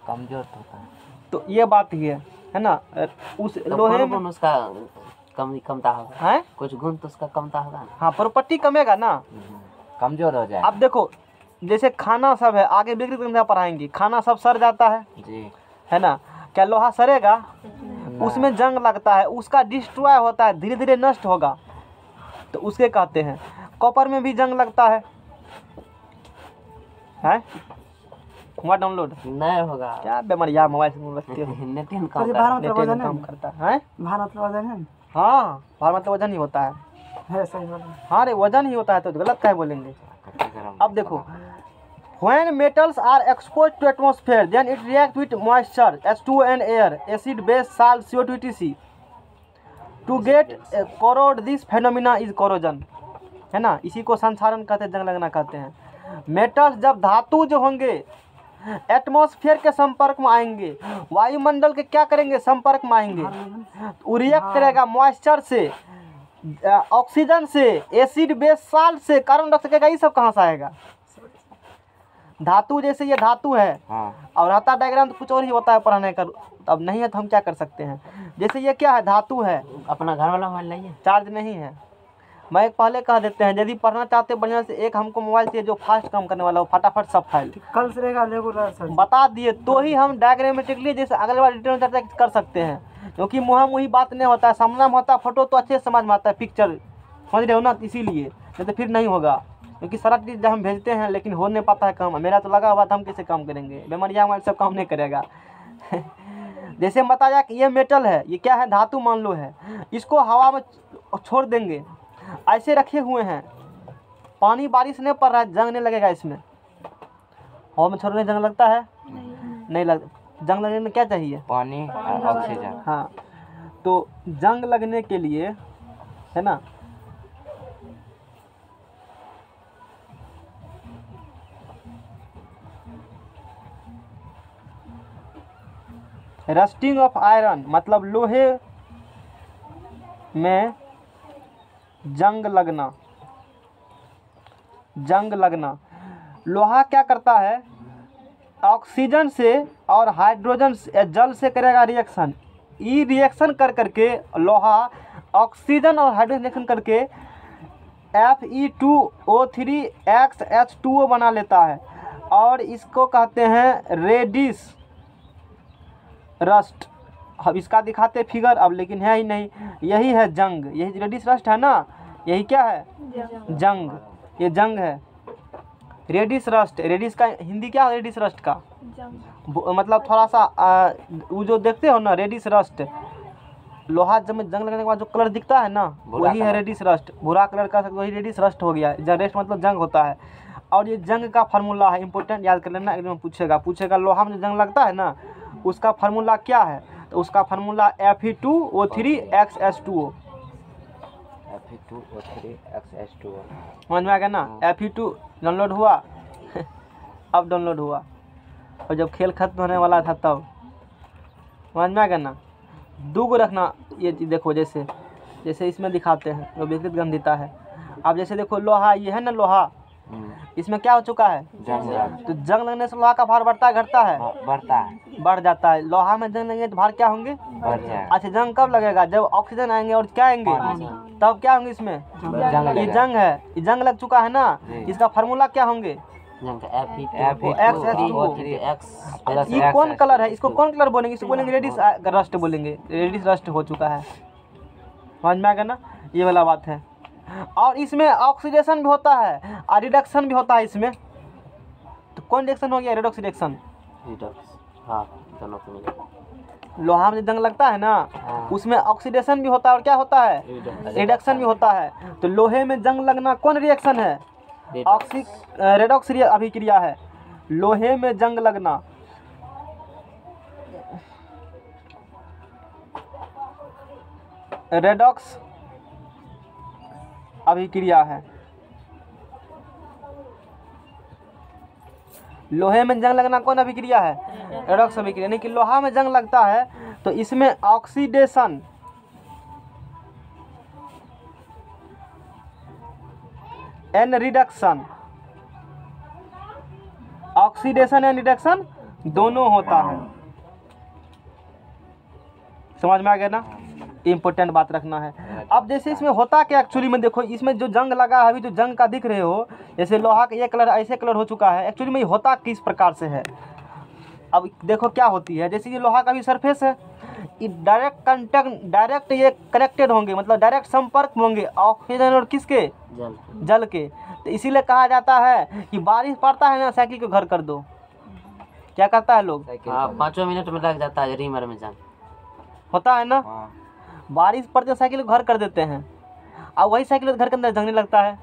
कमजोर होता है। तो ये बात ही है है ना। उस तो लोहे कौन में कौन उसका कमता होगा? है, कुछ गुण तो उसका कमता होगा ना। हाँ प्रॉपर्टी कमेगा ना। कमजोर हो जाए। अब देखो जैसे खाना सब है, आगे विकृत ग्रंथियाँ पढ़ाएंगी, खाना सब सड़ जाता जी। है ना। क्या लोहा सड़ेगा? उसमें जंग लगता है, उसका डिस्ट्रॉय होता है, धीरे धीरे नष्ट होगा, तो उसके कहते हैं। कॉपर में भी जंग लगता है हुआ डाउनलोड नहीं होगा। क्या बेमरिया मोबाइल से रखते हो। नेटिन सर, ये काम भार कर। मतलब वजन काम है, करता है। भार मतलब वजन है, हाँ भार मतलब वजन ही होता है सही बोला। हाँ रे वजन ही होता है, तो गलत क्या बोलेंगे। अब देखो when metals are exposed to atmosphere then it react with moisture H2O and air acid base salt CO2 etc to get corrode this phenomena is corrosion है ना। इसी को संक्षारण कहते हैं, जंग लगना कहते हैं। मेटल्स जब धातु जो होंगे एटमॉस्फेयर के संपर्क में आएंगे, वायुमंडल के क्या करेंगे संपर्क में आएंगे, तो रिएक्ट करेगा मॉइस्चर से, ऑक्सीजन से, एसिड बेस साल्ट से, कार्बन डाइऑक्साइड का, ये सब कहाँ से आएगा। धातु जैसे ये धातु है और रहता डायग्राम तो कुछ और ही होता है पढ़ाने का, अब नहीं है तो हम क्या कर सकते हैं। जैसे ये क्या है धातु है, अपना घर वाला मोबाइल लाइए। चार्ज नहीं है। मैं एक पहले कह देते हैं, यदि पढ़ना चाहते हैं बढ़िया से, एक हमको मोबाइल चाहिए जो फास्ट काम करने वाला हो, फटाफट सब फाइल कल से रहेगा रेगुलर सर। बता दिए तो ही हम डायग्रामेटिकली जैसे अगले बार डिटेल चर्चा कर सकते हैं, क्योंकि मुँह मुही बात नहीं होता है, सामना में होता है, फोटो तो अच्छे से समझ में आता है, पिक्चर समझ रहे हो ना, इसीलिए नहीं तो फिर नहीं होगा। क्योंकि सारा चीज़ जब हम भेजते हैं लेकिन हो नहीं पाता है काम, मेरा तो लगा हुआ था हम कैसे काम करेंगे, बेमरिया हमारे सब काम नहीं करेगा। जैसे बताया कि ये मेटल है, ये क्या है धातु मान लो है, इसको हवा में छोड़ देंगे, ऐसे रखे हुए हैं, पानी बारिश नहीं पड़ रहा है, जंग नहीं लगेगा इसमें। हवा में छोड़ने जंग लगता है नहीं लग, जंग लगने में क्या चाहिए पानी और ऑक्सीजन। हाँ तो जंग लगने के लिए है ना, रस्टिंग ऑफ आयरन मतलब लोहे में जंग लगना। जंग लगना, लोहा क्या करता है, ऑक्सीजन से और हाइड्रोजन से, जल से करेगा रिएक्शन, ये रिएक्शन कर करके लोहा ऑक्सीजन और हाइड्रोजन रिएक्शन करके Fe2O3XH2O बना लेता है, और इसको कहते हैं रेडिस रस्ट। अब इसका दिखाते फिगर अब, लेकिन है ही नहीं, यही है जंग, यही रेडिस रस्ट है ना, यही क्या है जंग, ये जंग है रेडिस रस्ट। रेडिस का हिंदी क्या है रेडिस रस्ट का, मतलब थोड़ा सा वो जो देखते हो ना रेडिस रस्ट, लोहा जब जंग लगने के बाद जो कलर दिखता है ना वही है रेडिस रस्ट, भूरा कलर का वही रेडिस रस्ट हो गया। रेस्ट मतलब जंग होता है, और ये जंग का फार्मूला है, इंपॉर्टेंट याद कर लेना, एकदम पूछेगा लोहा में जो जंग लगता है ना उसका फार्मूला क्या है, तो उसका फार्मूला Fe2O3XH2O। Fe2O3XH2O समझ में आ गया ना। Fe2 डाउनलोड हुआ अब डाउनलोड हुआ, और जब खेल खत्म होने वाला था तब, समझ में आ गया ना। दो गो रखना, ये देखो जैसे जैसे इसमें दिखाते हैं जो विकृत ग्रंथिता है। अब जैसे देखो लोहा, ये है ना लोहा, इसमें क्या हो चुका है तो जंग लगने से लोहा का भार बढ़ता है घटता है, बढ़ता है, बढ़ जाता है। लोहा में जंग लगेंगे तो भार क्या होंगे बढ़ जाएगा। अच्छा जंग कब लगेगा, जब ऑक्सीजन आएंगे और क्या आएंगे तब क्या होंगे इसमें जंग ये जंग है, ये जंग लग चुका है ना, इसका फार्मूला क्या होंगे ये कौन कलर है, इसको कौन कलर बोलेंगे, इसको बोलेंगे रेडिस रस्ट, बोलेंगे रेडिस रस्ट हो चुका है। समझ में आ गया ना, ये वाला बात है। और इसमें ऑक्सीडेशन भी होता है और रिडक्शन भी होता है इसमें, तो कौन रिएक्शन हो गया रेडॉक्स रिएक्शन। हाँ दोनों को मिलेगा। लोहा में जंग लगता है ना उसमें ऑक्सीडेशन भी होता है और क्या होता है रिडक्शन भी होता है। तो लोहे में जंग लगना कौन रिएक्शन है, रेडॉक्स अभिक्रिया है। लोहे में जंग लगना रेडॉक्स अभिक्रिया है। लोहे में जंग लगना कौन अभिक्रिया है, रेडॉक्स अभिक्रिया। यानी कि लोहा में जंग लगता है तो इसमें oxidation and reduction, oxidation and reduction दोनों होता है। समझ में आ गया ना, इम्पोर्टेंट बात रखना है। अब जैसे इसमें होता क्या एक्चुअली में, देखो इसमें जो जंग लगा है अभी, जो जंग का दिख रहे हो, जैसे लोहा का ये कलर ऐसे कलर हो चुका है, एक्चुअली में ये होता किस प्रकार से है। अब देखो क्या होती है, जैसे ये लोहा का भी सरफेस है, ये डायरेक्ट ये कनेक्टेड होंगे, मतलब डायरेक्ट संपर्क होंगे ऑक्सीजन और किसके, जल के। तो इसीलिए कहा जाता है कि बारिश पड़ता है ना, साइकिल को घर कर दो। क्या करता है लोग, हाँ 5 मिनट में लग जाता है रिमर में जंग होता है ना, हाँ। बारिश पड़ते साइकिल को घर कर देते हैं, अब वही साइकिल घर के अंदर जंगने लगता है।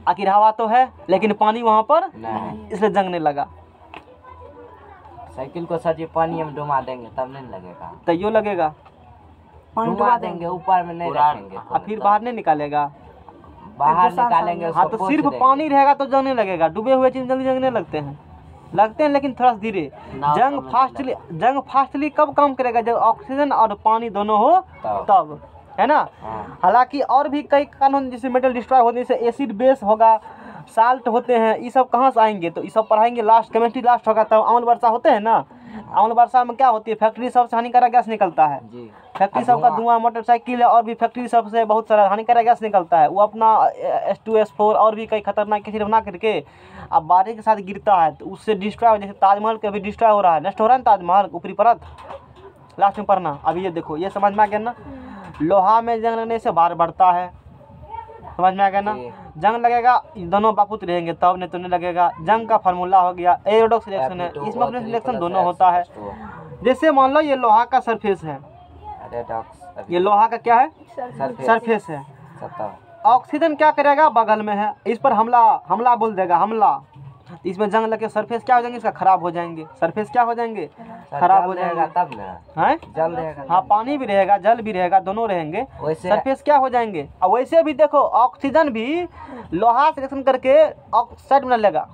आखिर हवा तो है लेकिन पानी वहाँ पर नहीं, इसलिए जंगने लगा। साइकिल को सच पानी में डुबा देंगे तब नहीं लगेगा, तैयो लगेगा, डुबा देंगे ऊपर में नहीं रखेंगे, और फिर बाहर नहीं निकालेगा। बाहर निकालेंगे हाँ उसको तो पोंछ सिर्फ देंगे। पानी रहेगा तो जंगने लगेगा, डूबे हुए चीज जल्दी जंगने लगते हैं लेकिन थोड़ा धीरे। नाव जंग फास्टली कब काम करेगा, जब ऑक्सीजन और पानी दोनों हो तब, है ना। हाँ। हालांकि और भी कई कानून जैसे मेटल डिस्ट्रॉय होते हैं, जैसे एसिड बेस होगा, साल्ट होते हैं, ये सब कहाँ से आएंगे, तो ये सब पढ़ाएंगे लास्ट, केमिस्ट्री लास्ट होगा तब। अम्ल वर्षा होते हैं ना, अम्ल वर्षा में क्या होती है, फैक्ट्री सबसे हानिकारक गैस निकलता है, जी। फैक्ट्री सब का धुआं, मोटरसाइकिल है और भी फैक्ट्री सब से बहुत सारा हानिकारक गैस निकलता है। वो अपना H2S4 और भी कई खतरनाक चीज़ बना करके अब बारिश के साथ गिरता है तो उससे डिस्ट्रॉय, जैसे ताजमहल के अभी डिस्ट्रॉय हो रहा है, नष्ट हो रहा है ना ताजमहल ऊपरी परत, लास्ट में पढ़ना। अभी ये देखो, ये समझ में आ गया ना, लोहा में जंग लगने से भार बढ़ता है, समझ में आ गया ना। जंग लगेगा दोनों बापूत रहेंगे तब, नहीं तो नहीं लगेगा। जंग का फार्मूला हो गया एरोडॉक्स रिएक्शन है, इसमें अपने रिएक्शन दोनों होता है। जैसे मान लो ये लोहा का सरफेस है, ये लोहा का क्या है, सरफेस है। ऑक्सीजन क्या करेगा, बगल में है, इस पर हमला बोल देगा, हमला। इसमें जंग लगे सरफेस क्या हो जाएंगे, इसका खराब हो जाएंगे, सरफेस क्या हो जाएंगे, खराब हो जाएगा तब ना हैं। जल रहेगा। हाँ पानी भी रहेगा, जल भी रहेगा, दोनों रहेंगे, वैसे सरफेस क्या हो जाएंगे। और वैसे भी देखो ऑक्सीजन भी लोहा से रिएक्शन करके ऑक्साइड बना लेगा।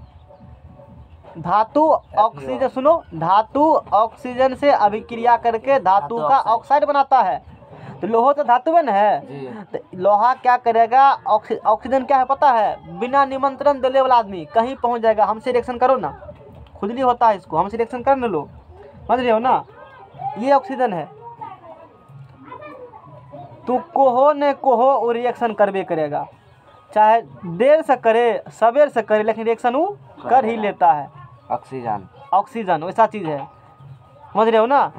धातु ऑक्सीजन, सुनो, धातु ऑक्सीजन से अभिक्रिया करके धातु का ऑक्साइड बनाता है। तो लोहा तो धातु में है, जी। तो लोहा क्या करेगा, ऑक्सीजन क्या है पता है, बिना निमंत्रण दिले वाला आदमी कहीं पहुंच जाएगा। हमसे रिएक्शन करो ना, खुजली होता है इसको, हमसे रिएक्शन कर लो, समझ रहे हो ना। ये ऑक्सीजन है, तू कोहो न कोहो वो रिएक्शन करबे करेगा, चाहे देर से करे सवेर से करे, लेकिन रिएक्शन वो कर ही लेता है। ऑक्सीजन वैसा चीज़ है, समझ रहे हो ना।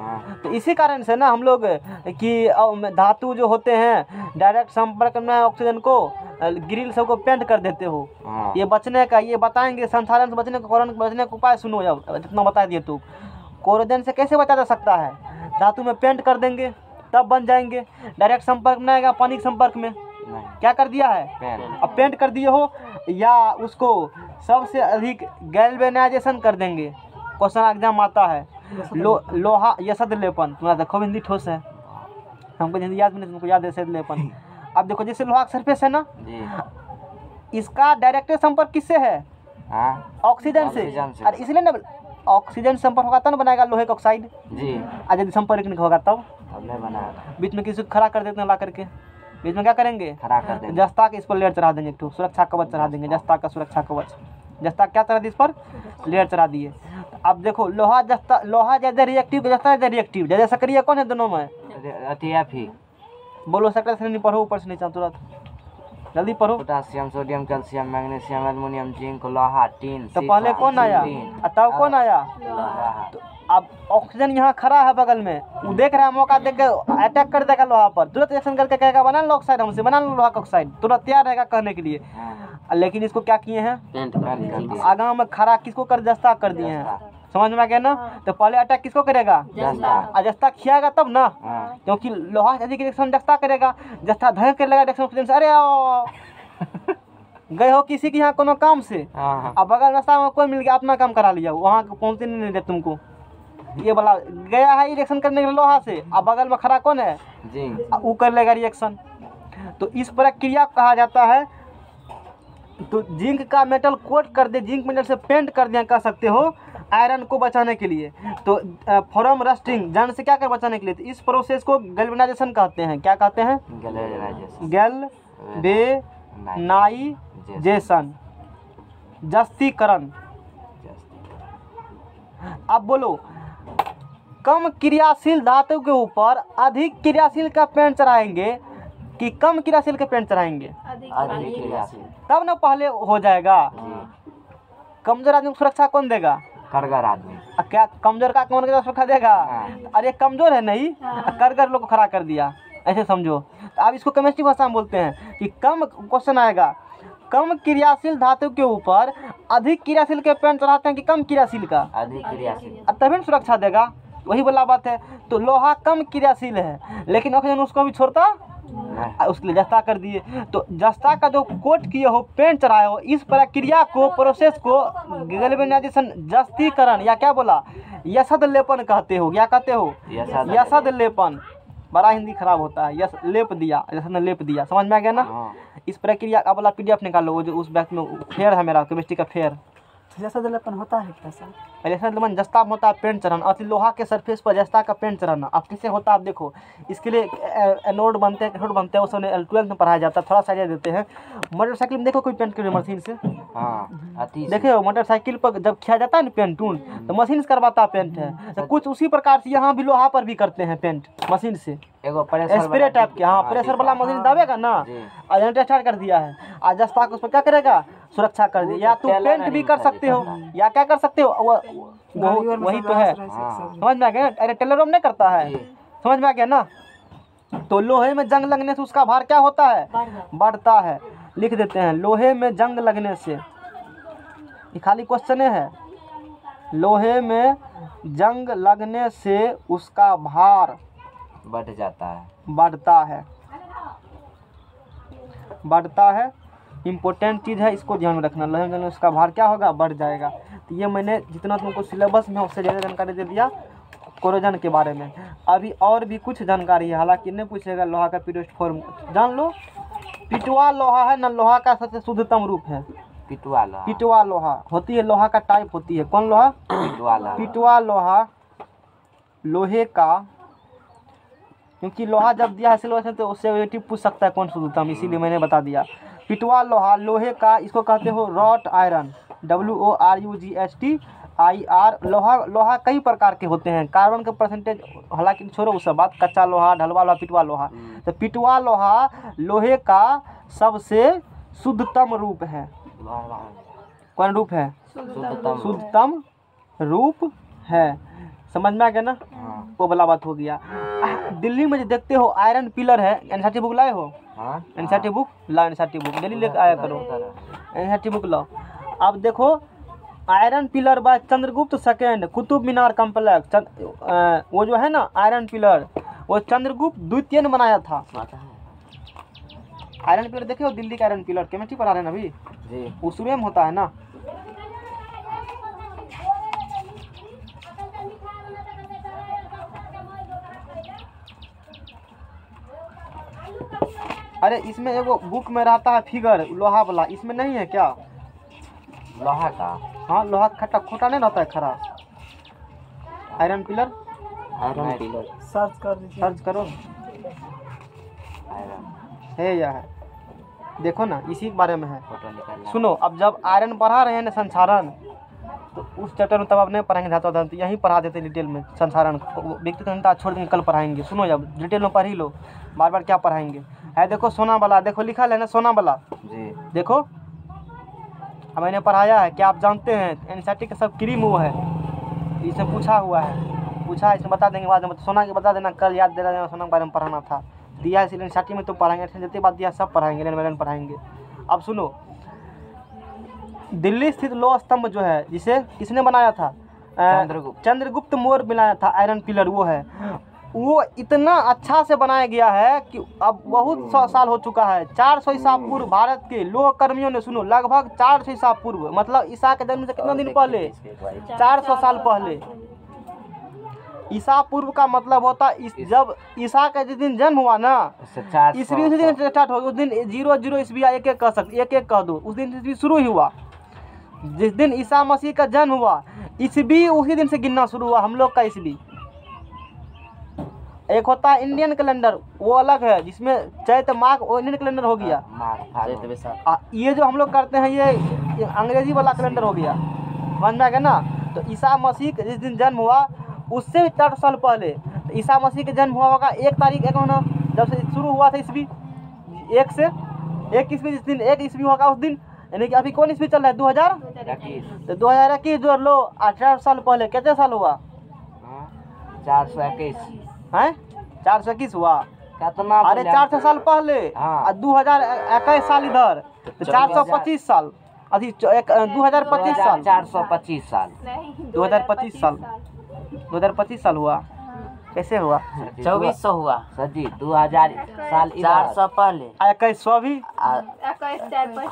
तो इसी कारण से ना हम लोग कि धातु जो होते हैं डायरेक्ट संपर्क में ऑक्सीजन को ग्रिल सबको पेंट कर देते हो। ये बचने का, ये बताएंगे संसाधन से बचने का, कोरोना बचने का उपाय सुनो। अब जितना बता दिए तू, कोरोजन से कैसे बचा जा सकता है, धातु में पेंट कर देंगे तब बन जाएंगे। डायरेक्ट संपर्क में आएगा, पानी के संपर्क में क्या कर दिया है, अब पेंट कर दिए हो, या उसको सबसे अधिक गैल्वेनाइजेशन कर देंगे। क्वेश्चन एग्जाम आता है, लोहा यसद लेपन, तुम्हारा देखो हिंदी ठोस है, हमको हिंदी याद नहीं, तुमको याद है सद लेपन। अब देखो जैसे लोहा का सरफेस है ना, इसका डायरेक्ट संपर्क किससे है, ऑक्सीजन से। और इसलिए ना ऑक्सीजन संपर्क होगा तब बनाएगा लोहे का ऑक्साइड जी। और यदि संपर्क नहीं होगा तब नहीं बनाएगा। बीच में किसी को खड़ा कर देते हैं ला करके, बीच में क्या करेंगे, खड़ा कर देंगे, जस्ता के इस पर लेयर चढ़ा देंगे, एक सुरक्षा कवच चढ़ा देंगे, जस्ता का सुरक्षा कवच। जस्ता क्या चढ़ा दिए, इस पर लेयर चढ़ा दिए। अब देखो लोहा जस्ता, लोहा ज़्यादा रिएक्टिव, जस्ता ज़्यादा रिएक्टिव, ज़्यादा सक्रिय कौन है दोनों में, बोलो सकते से नहीं पढ़ो, ऊपर से नीचे तुरंत जल्दी पढ़ो। Potassium, sodium, calcium, magnesium, aluminium, zinc, लोहा, टीन। तो पहले कौन आया, तब कौन आया। तो अब ऑक्सीजन यहाँ खड़ा है बगल में, वो देख रहा है, मौका देख के अटैक कर देगा लोहा पर, तुरंत रिएक्शन करके कहेगा बना लो ऑक्साइड, हमसे बना लो लोहा का ऑक्साइड, तुरंत तैयार रहेगा कहने के लिए। लेकिन इसको क्या किए हैं, आगाम में खड़ा किसको कर, जस्ता कर दिए हैं, समझ में आ गया ना। तो पहले अटैक किसको करेगा, जस्ता खियाएगा तब ना, क्योंकि लोहा से अधिक रिएक्शन जस्ता करेगा, जस्ता धय कर लेगा रिएक्शन से, अरे गए हो किसी के यहाँ कोनो काम से, अब बगल रास्ता में कोई मिल गया, अपना काम करा लिया, वहाँ पहुँचते नहीं दे तुमको। ये वाला गया है रिएक्शन करने के लिए लोहा से, अब बगल में खड़ा कौन है, वो कर लेगा रिएक्शन। तो इस प्रक्रिया को कहा जाता है। तो जिंक का मेटल कोट कर दे, जिंक मेटल से पेंट कर दिया कह सकते हो, आयरन को बचाने के लिए। तो फ्रॉम रस्टिंग, जंग से क्या कर बचाने के लिए, तो इस प्रोसेस को गैल्वेनाइजेशन कहते हैं। क्या कहते हैं, गैल्वेनाइजेशन, जस्तीकरण। अब बोलो कम क्रियाशील धातु के ऊपर अधिक क्रियाशील का पेंट चढ़ाएंगे कि कम क्रियाशील का पेंट चढ़ाएंगे? अधिक क्रियाशील। तब ना पहले हो जाएगा। कमजोर आदमी को सुरक्षा कौन देगा? करगर आदमी। क्या कमजोर का कौन सुरक्षा देगा? हाँ। अरे कमजोर है नहीं, कर लोग को खड़ा कर दिया, ऐसे समझो। तो आप इसको केमिस्ट्री भाषा में बोलते हैं कि कम, क्वेश्चन आएगा कम क्रियाशील धातु के ऊपर अधिक क्रियाशील के पेंट चढ़ाते हैं कि कम क्रियाशील का? अधिक क्रियाशील। तभी ना सुरक्षा देगा, वही वाला बात है। तो लोहा कम क्रियाशील है लेकिन ऑक्सीजन उसको भी छोड़ता नहीं। उसके लिए जस्ता कर दिए। तो जस्ता का जो कोट किए हो, पेंट चढ़ाए हो, इस प्रक्रिया को, प्रोसेस को गैल्वेनाइजेशन, जस्तीकरण या क्या बोला, यसद लेपन कहते हो। क्या कहते हो? यसद लेपन। बड़ा हिंदी खराब होता है। यस लेप दिया, यसद ने लेप दिया। समझ में आ गया ना? हाँ। इस प्रक्रिया का बोला PDF निकालो, वो जो उस बैग में फेयर है मेरा, केमिस्ट्री का फेयर। जैसा जलापन होता है क्या सर? लेपन जस्ता में होता है पेंट चढ़ाना, अति लोहा के सरफेस पर जस्ता का पेंट चढ़ाना। अब कैसे होता है आप देखो, इसके लिए एनोड बनते हैं, कैथोड बनते हैं, उस समय 12th में पढ़ाया जाता है। थोड़ा सा आइडिया देते हैं। मोटरसाइकिल में देखो कोई पेंट करे मशीन से, हाँ। अति देखे हो मोटरसाइकिल पर जब किया जाता है ना पेंट तो मशीन से करवाता है पेंट है। तो कुछ उसी प्रकार से यहाँ भी लोहा पर भी करते हैं पेंट मशीन से, एगो प्रेशर स्प्रे टाइप के। हाँ, प्रेशर वाला मशीन दबेगा ना, और जनरेटर स्टार्ट कर दिया है, आज जस्ता को उस पर क्या करेगा, सुरक्षा कर दिया। या तो पेंट भी कर सकते हो या क्या कर सकते हो, वही तो है। समझ में आ गया? अरे टेलर नहीं करता है, समझ में आ गया ना? तो लोहे में जंग लगने से उसका भार क्या होता है? बढ़ता है। लिख देते हैं, लोहे में जंग लगने से, ये खाली क्वेश्चन है, लोहे में जंग लगने से उसका भार बढ़ जाता है, बढ़ता है, बढ़ता है। इम्पोर्टेंट चीज़ है, इसको ध्यान में रखना। लोहे में उसका भार क्या होगा? बढ़ जाएगा। तो ये मैंने जितना तुमको सिलेबस में उससे ज़्यादा जानकारी दे दिया कोरोजन के बारे में। अभी और भी कुछ जानकारी है, हालांकि नहीं पूछेगा। लोहा का पीरियोडिक फॉर्म जान लो। पिटवा लोहा है ना, लोहा का सबसे शुद्धतम रूप है। पिटवा लोहा। पिटवा लोहा होती है, लोहा का टाइप होती है। कौन लोहा? पिटवा लोहा। पिटवा लोहा लोहे का, क्योंकि लोहा जब दिया है सिलेबस तो उससे रिलेटिव पूछ सकता है कौन शुद्धतम, इसीलिए मैंने बता दिया। पिटवा लोहा लोहे का, इसको कहते हो रॉट आयरन, WORUGST लोहा कई प्रकार के होते हैं। कार्बन के परसेंटेज हालांकि छोड़ो उस सब बात, कच्चा लोहा, ढलवा लोहा, पिटवा लोहा। तो पिटवा लोहा लोहे का सबसे शुद्धतम रूप है। कौन रूप है? शुद्धतम रूप है। समझ में आ गया ना? वो वाला बात हो गया। दिल्ली में जो देखते हो आयरन पिलर है, एनसीईआरटी बुक लाए हो? एनसीईआरटी बुक ला, एनसीईआरटी बुक डेली लेकर आया करो, एनसीईआरटी बुक लाओ। अब देखो iron pillar by Chandragupta second, Qutub Minar complex, वो जो है ना आयरन पिलर, वो चंद्रगुप्त द्वितीय ने बनाया था। आयरन पिलर देखे हो? दिल्ली का आयरन पिलर केमिस्ट्री पढ़ा रहे हैं अभी जी, उसमें होता है ना। अरे इसमें एगो बुक में रहता है फिगर लोहा वाला, इसमें नहीं है क्या? लोहा का? हाँ, लोहा खट्टा खोटा नहीं रहता है, खरा iron pillar. Iron pillar search कर दीजिए, सर्च करो, है या है, देखो ना, इसी के बारे में है। फोटो निकालना। सुनो, अब जब आयरन पढ़ा रहे हैं ना संसारण, तो उस चैप्टर में तब अब नहीं पढ़ाएंगे धातु अध्ययन, तो यहीं पढ़ा देते हैं डिटेल में संसारण। व्यक्तिगत घनता छोड़ देंगे, कल पढ़ाएंगे। सुनो, जब डिटेल में पढ़ ही लो, बार बार क्या पढ़ाएंगे। है देखो सोना वाला, देखो लिखा है ना सोना वाला जी, देखो। अब मैंने पढ़ाया है, क्या आप जानते हैं एनसीईआरटी का सब क्रीम वो है, इसमें पूछा हुआ है, पूछा है, इसमें बता देंगे बाद में। सोना के बता देना, कल याद दे देना, सोना के बारे में पढ़ाना था, दिया है इसलिए एनसीईआरटी में तो पढ़ाएंगे, जितनी बात दिया सब पढ़ाएंगे, लेन पढ़ाएंगे। अब सुनो, दिल्ली स्थित लौह स्तंभ जो है, जिसे किसने बनाया था? चंद्रगुप्त मौर्य बनाया था। आयरन पिलर वो है, वो इतना अच्छा से बनाया गया है कि अब बहुत साल हो चुका है। 400 ईसा पूर्व भारत के लोह कर्मियों ने, सुनो, लगभग 400 ईसा पूर्व, मतलब ईसा के जन्म से कितना दिन पहले? 400 साल पहले। ईसा पूर्व का मतलब होता है जब ईसा का जिस दिन जन्म हुआ ना, ईस्वी उसी दिन स्टार्ट हो, उस दिन 00 ईस्वी, एक एक कह सकते, एक एक कह दो, उस दिन ईस्वी शुरू ही हुआ। जिस दिन ईसा मसीह का जन्म हुआ, ईस्वी उसी दिन से गिनना शुरू हुआ हम लोग का ईस्वी। एक होता है इंडियन कैलेंडर, वो अलग है, जिसमें चैत माघ, वो इंडियन कैलेंडर हो गया। ये जो हम लोग करते हैं ये अंग्रेजी वाला कैलेंडर हो गया, समझ में आ गया ना? तो ईसा मसीह का जिस दिन जन्म हुआ उससे भी 400 साल पहले तो ईसा मसीह का जन्म हुआ होगा 1 तारीख 1 महीना जब से शुरू हुआ था ईस्वी, 1 से 1 ईस्वी जिस दिन 1 ईस्वी होगा उस दिन, यानी कि अभी कौन ईस्वी चल रहा है 2000, तो 2021 जो लो 18 साल पहले कितने साल हुआ 421 है 421 हुआ। कितना अरे 400 साल पहले हाँ। 2021 साल इधर तो 425 साल अभी 2025 साल 425 साल नहीं 2025 साल 2025 साल हुआ, कैसे हुआ 2400 हुआ, सर जी 2000 साल 400 पहले 2100 भी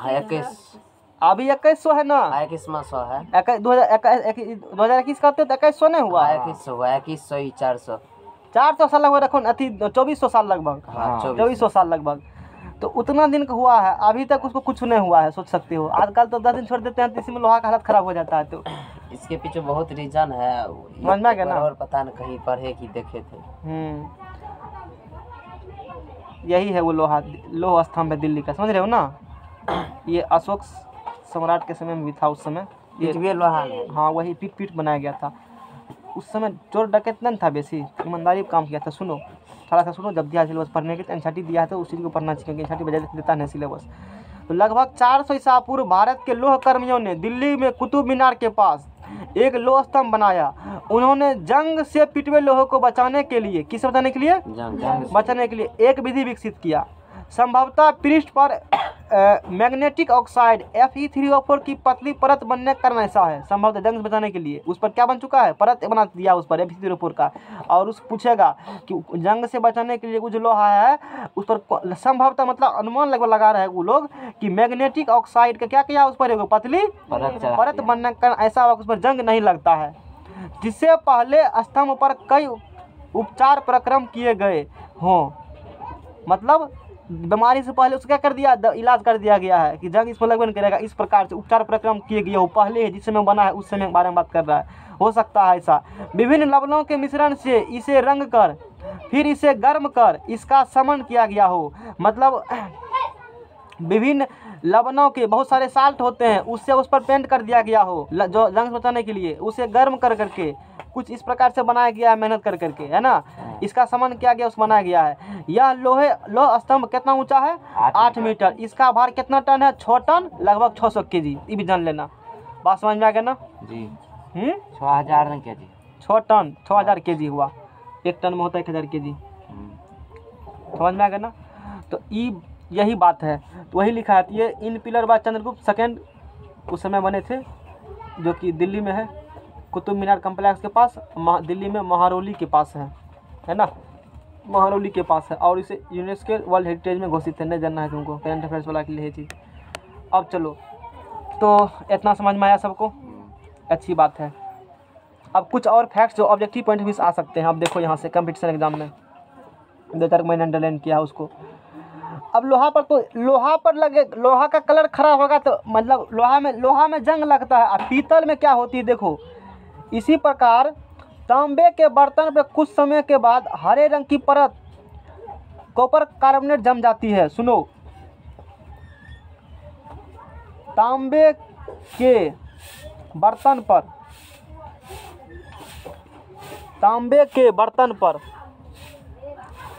21 अभी 2100 है ना, 2100 है, 2021 करते तो 2100 नहीं हुआ, 2100 हुआ, 2100 ही 400, 400 साल लगभग रखो अथी 2400 साल लगभग, हाँ 2400 साल लगभग, तो उतना दिन का हुआ है, अभी तक उसको कुछ नहीं हुआ है, सोच सकते हो। आजकल तो 10 दिन छोड़ देते हैं तो इसी में लोहा का हालत खराब हो जाता है। तो इसके पीछे बहुत रीजन है, समझ में आ गया ना? और पता न कहीं पढ़े कि देखे थे। यही है वो लोह स्तंभ है दिल्ली का, समझ रहे हो ना। ये अशोक सम्राट के समय में भी था, उस समय ये लोहा है। हाँ वही पीठ बनाया गया था। उस समय चोर डकैत नहीं था, बेसी ईमानदारी काम किया था। सुनो थोड़ा सा सुनो, जब दिया सिलेबस पढ़ने के एनसीईआरटी दिया है तो उसी को पढ़ना चाहिए, क्योंकि एनसीईआरटी बजा देता नहीं सिलेबस। तो लगभग 400 ईसा पूर्व भारत के लोह कर्मियों ने दिल्ली में कुतुब मीनार के पास एक लोह स्तंभ बनाया। उन्होंने जंग से पिटवे लोहों को बचाने के लिए, किस बचाने के लिए, बचाने के लिए एक विधि विकसित किया। संभवतः पृष्ठ पर मैग्नेटिक ऑक्साइड Fe3O4 की पतली परत बनने का कारण ऐसा है। संभवतः जंग से बचाने के लिए उस पर क्या बन चुका है, परत बना दिया उस पर Fe3O4 का। और उस पूछेगा कि जंग से बचाने के लिए वो जो लोहा है उस पर संभवतः, मतलब अनुमान लगभग लगा रहे हैं वो लोग कि मैग्नेटिक ऑक्साइड का क्या किया उस पर, एक पतली परत बनने का कारण ऐसा हुआ उस पर जंग नहीं लगता है। जिससे पहले स्तंभ पर कई उपचार प्रक्रम किए गए हों, मतलब बीमारी से पहले उसका क्या कर दिया, इलाज कर दिया गया है कि जंग इस पर लगभग नहीं करेगा। इस प्रकार से उपचार प्रक्रम किए गए हो पहले है, जिस समय बना है उस समय के बारे में बात कर रहा है। हो सकता है ऐसा। विभिन्न लवणों के मिश्रण से इसे रंग कर फिर इसे गर्म कर इसका समन किया गया हो, मतलब विभिन्न लवणों के बहुत सारे साल्ट होते हैं, उससे उस पर पेंट कर दिया गया हो जो जंग बचाने के लिए, उसे गर्म कर करके कुछ इस प्रकार से बनाया गया है, मेहनत कर करके, है ना। इसका समन किया गया, उस बनाया गया है। यह लोह स्तंभ कितना ऊंचा है, 8 मीटर। इसका भार कितना टन है, 6 टन, लगभग 600 kg। ये भी जान लेना, बात समझ में आ गया ना जी। 6000 kg, 6 टन 6000 kg हुआ, 1 टन में होता है 1000 kg। समझ में आ गया ना। तो यही बात है, तो वही लिखा है। ये इन पिलर बाय चंद्रगुप्त सेकेंड उस समय बने थे, जो कि दिल्ली में है, कुतुब मीनार कम्प्लेक्स के पास, दिल्ली में महारौली के पास है ना, महारौली के पास है। और इसे यूनेस्को वर्ल्ड हेरिटेज में घोषित है। नहीं जानना है तुमको, करंट अफेयर्स वाला के लिए है चीज़। अब चलो, तो इतना समझ में आया सबको, अच्छी बात है। अब कुछ और फैक्ट्स जो ऑब्जेक्टिव पॉइंट भी आ सकते हैं। अब देखो यहाँ से कंपटीशन एग्जाम में 2-4 मैंने अंडरलाइन किया है उसको। अब लोहा पर, तो लोहा पर लगे, लोहा का कलर खराब होगा तो मतलब लोहा में जंग लगता है। अब पीतल में क्या होती है देखो, इसी प्रकार तांबे के बर्तन पर कुछ समय के बाद हरे रंग की परत कॉपर कार्बोनेट जम जाती है। सुनो, तांबे के बर्तन पर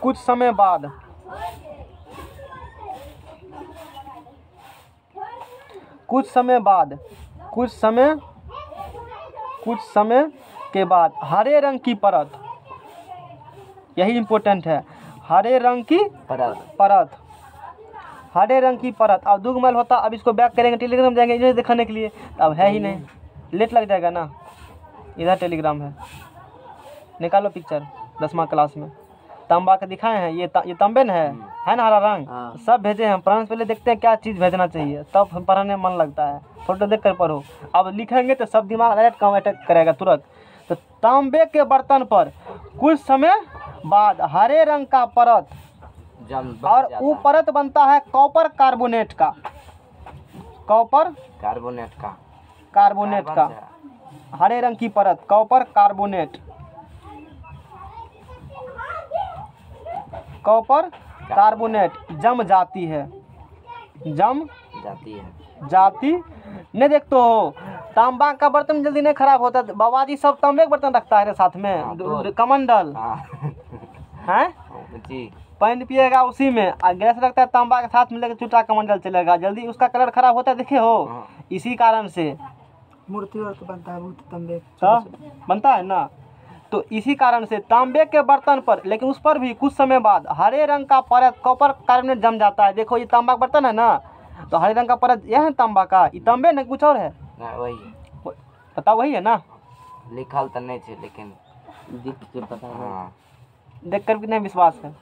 कुछ समय के बाद हरे रंग की परत, यही इम्पोर्टेंट है, हरे रंग की परत, हरे रंग की परत। अब दुगमल होता, अब इसको बैक करेंगे, टेलीग्राम जाएंगे इन्हें दिखाने के लिए, अब है ही नहीं, लेट लग जाएगा ना। इधर टेलीग्राम है, निकालो पिक्चर 10वीं क्लास में, तांबा का दिखाए हैं, ये तांबे न है ना, हरा रंग, सब भेजे हैं। प्रांस पहले देखते हैं क्या चीज़ भेजना चाहिए, तब पढ़ने में मन लगता है, फोटो देख कर पढ़ो। अब लिखेंगे तो सब दिमाग डायरेक्ट काम अटैक करेगा तुरंत। तो तांबे के बर्तन पर कुछ समय बाद हरे रंग का परत, और वो परत बनता है कॉपर कार्बोनेट का, हरे रंग की परत, कॉपर कार्बोनेट जम जाती है, नहीं देखते हो तांबा का बर्तन जल्दी नहीं खराब होता। बाबा जी सब तांबे के बर्तन रखता है रे साथ में, कमंडल है जी। पानी पिएगा उसी में, और गैस रखता है तांबा के साथ में लेकर चूटा कमंडल चलेगा, जल्दी उसका कलर खराब होता है, देखे हो। इसी कारण से मूर्ति और तो बनता है, वो तो तांबे तो बनता है ना। तो इसी कारण से तांबे के बर्तन पर, लेकिन उस पर भी कुछ समय बाद हरे रंग का परत कॉपर कार्बोनेट जम जाता है। देखो ये तांबा का बर्तन है ना, तो हरे रंग का परत यह है तांबा का, ये तांबे न कुछ और है, वही पता वही है ना। लिखल तो नहीं थे लेकिन दिख के पता है। हाँ देख कर भी नहीं विश्वास है।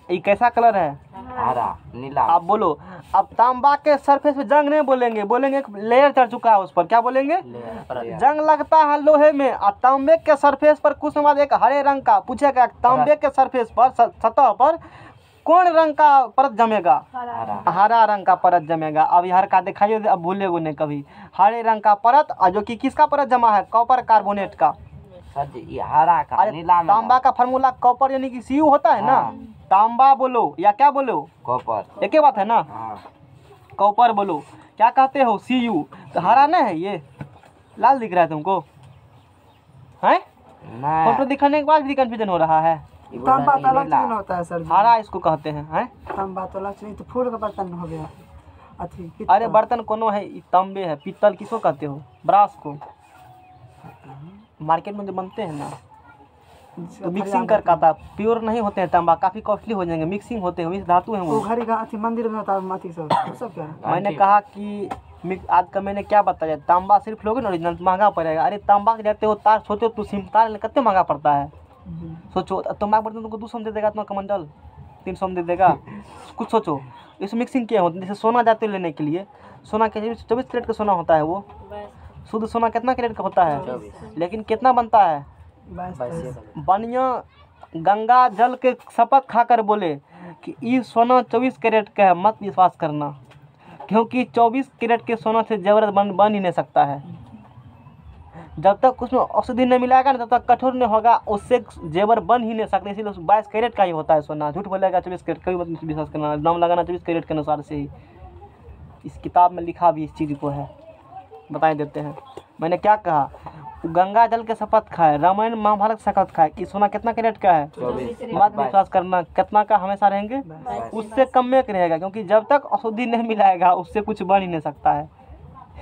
ये कैसा कलर है? हरा नीला। आप बोलो। अब तांबा के सरफेस पे जंग नहीं बोलेंगे, बोलेंगे एक लेयर चढ़ चुका है उस पर, क्या बोलेंगे? जंग लगता है लोहे में, और तांबे के सरफेस पर कुछ समय बाद एक हरे रंग का, पूछेगा तांबे के सरफेस पर सतह पर कौन रंग का परत जमेगा? हरा रंग का परत जमेगा। अब हर का दिखाइए, अब भूलेगो नहीं कभी। हरे रंग का परत, जो कि किसका परत जमा है? कॉपर कार्बोनेट का। सर जी ये हरा का अरे नीला में तांबा का फार्मूला कॉपर यानी कि Cu होता है ना। हाँ। तांबा बोलो या क्या बोलो, कॉपर। एक ही बात है ना। हाँ कॉपर बोलो, क्या कहते हो? Cu। तो हरा नहीं है, ये लाल दिख रहा है तुमको, है? फोटो नहीं दिखाने के बाद भी कंफ्यूजन हो रहा है। तांबा तो अलग चीज होता है सर जी। हरा इसको कहते हैं, हैं? तांबा तो अलग चीज, तो फूल का बर्तन हो गया अथी अरे पित्तल। बर्तन कोनो है, ई तांबे है। पीतल किसको कहते हो? ब्रास को। मार्केट में जो बनते हैं ना, तो मिक्सिंग कर का था, प्योर नहीं होते हैं तांबा, काफ़ी कॉस्टली हो जाएंगे, मिक्सिंग होते हैं, मिक्स धातु हैं वो वो। घड़ी का अथी मंदिर में होता है, अथी सब वो सब क्या है? मैंने कहा कि आज का मैंने क्या बताया, तांबा सिर्फ लोगे ना ओरिजिनल महंगा पड़ेगा। अरे तांबा के जाते हो तार, सोचो तू सिम तार कितने महंगा पड़ता है, सोचो। तांबा बर्तन तुमको 200 में दे देगा, तुम्हारा कमंडल 300 में दे देगा, कुछ सोचो। इस मिक्सिंग क्या होती है? जैसे सोना जाते हो लेने के लिए, सोना के 24 कैरेट का सोना होता है, वो शुद्ध सोना कितना कैरेट का होता है? लेकिन कितना बनता है? 22 बनिया गंगा जल के शपथ खाकर बोले कि ये सोना 24 कैरेट का है, मत विश्वास करना, क्योंकि 24 कैरेट के सोना से जेवर बन ही नहीं सकता है। जब तक उसमें औषधि नहीं मिलाएगा ना, तब तक कठोर नहीं होगा, उससे जेवर बन ही नहीं सकते। इसीलिए 22 कैरेट का ही होता है सोना। झूठ बोलेगा 24 कैरेट, कभी मत विश्वास करना, दाम लगाना 24 कैरेट के अनुसार से ही। इस किताब में लिखा भी इस चीज़ को है, बता देते हैं। मैंने क्या कहा? गंगा जल के शपथ खाए, रामायण महाभारत शपथ खाए कि सोना कितना कैरेट का है, मत विश्वास करना। कितना का हमेशा रहेंगे? उससे कम में रहेगा, क्योंकि जब तक औषधि नहीं मिलाएगा उससे कुछ बन ही नहीं सकता है।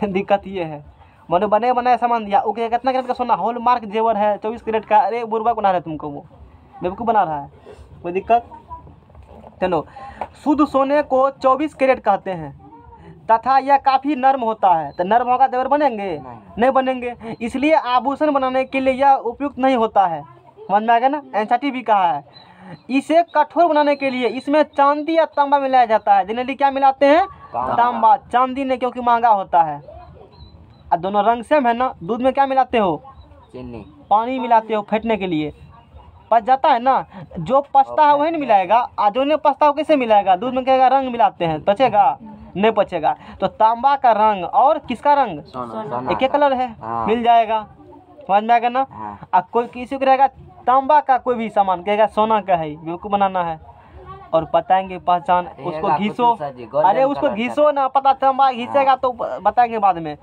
दिक्कत ये है। मैंने बने बनाए सामान दिया, ओके कितना कैरेट का सोना, हॉल मार्क जेवर है 24 कैरेट का। अरे बुरबक बना रहे तुमको, वो बेवकूफ़ बना रहा है, कोई दिक्कत? चलो, शुद्ध सोने को 24 कैरेट कहते हैं, तथा यह काफ़ी नर्म होता है। तो नर्म होगा जेवर बनेंगे? नहीं बनेंगे। इसलिए आभूषण बनाने के लिए यह उपयुक्त नहीं होता है। समझ में आ गया ना? एनसीटी भी कहा है। इसे कठोर बनाने के लिए इसमें चांदी या तांबा मिलाया जाता है। जनरली क्या मिलाते हैं? तांबा। चांदी ने, क्योंकि महंगा होता है। और दोनों रंग सेम है ना। दूध में क्या मिलाते हो? चीनी। पानी मिलाते हो फेंटने के लिए, पच जाता है ना। जो पचता है वही नहीं मिलाएगा, और जो नहीं पचता हो कैसे मिलाएगा? दूध में कहेगा रंग मिलाते हैं, पचेगा? नहीं पचेगा। तो तांबा का रंग और किसका रंग? सोना। एक ही कलर है, हाँ। मिल जाएगा। समझ में आएगा ना? हाँ। अब कोई किसी को रहेगा तांबा का कोई भी सामान, कहेगा सोना का है, बिल्कुल बनाना है। और बताएंगे पहचान, उसको घिसो। अरे उसको घिसो ना, पता तांबा घिसेगा तो बताएंगे बाद में।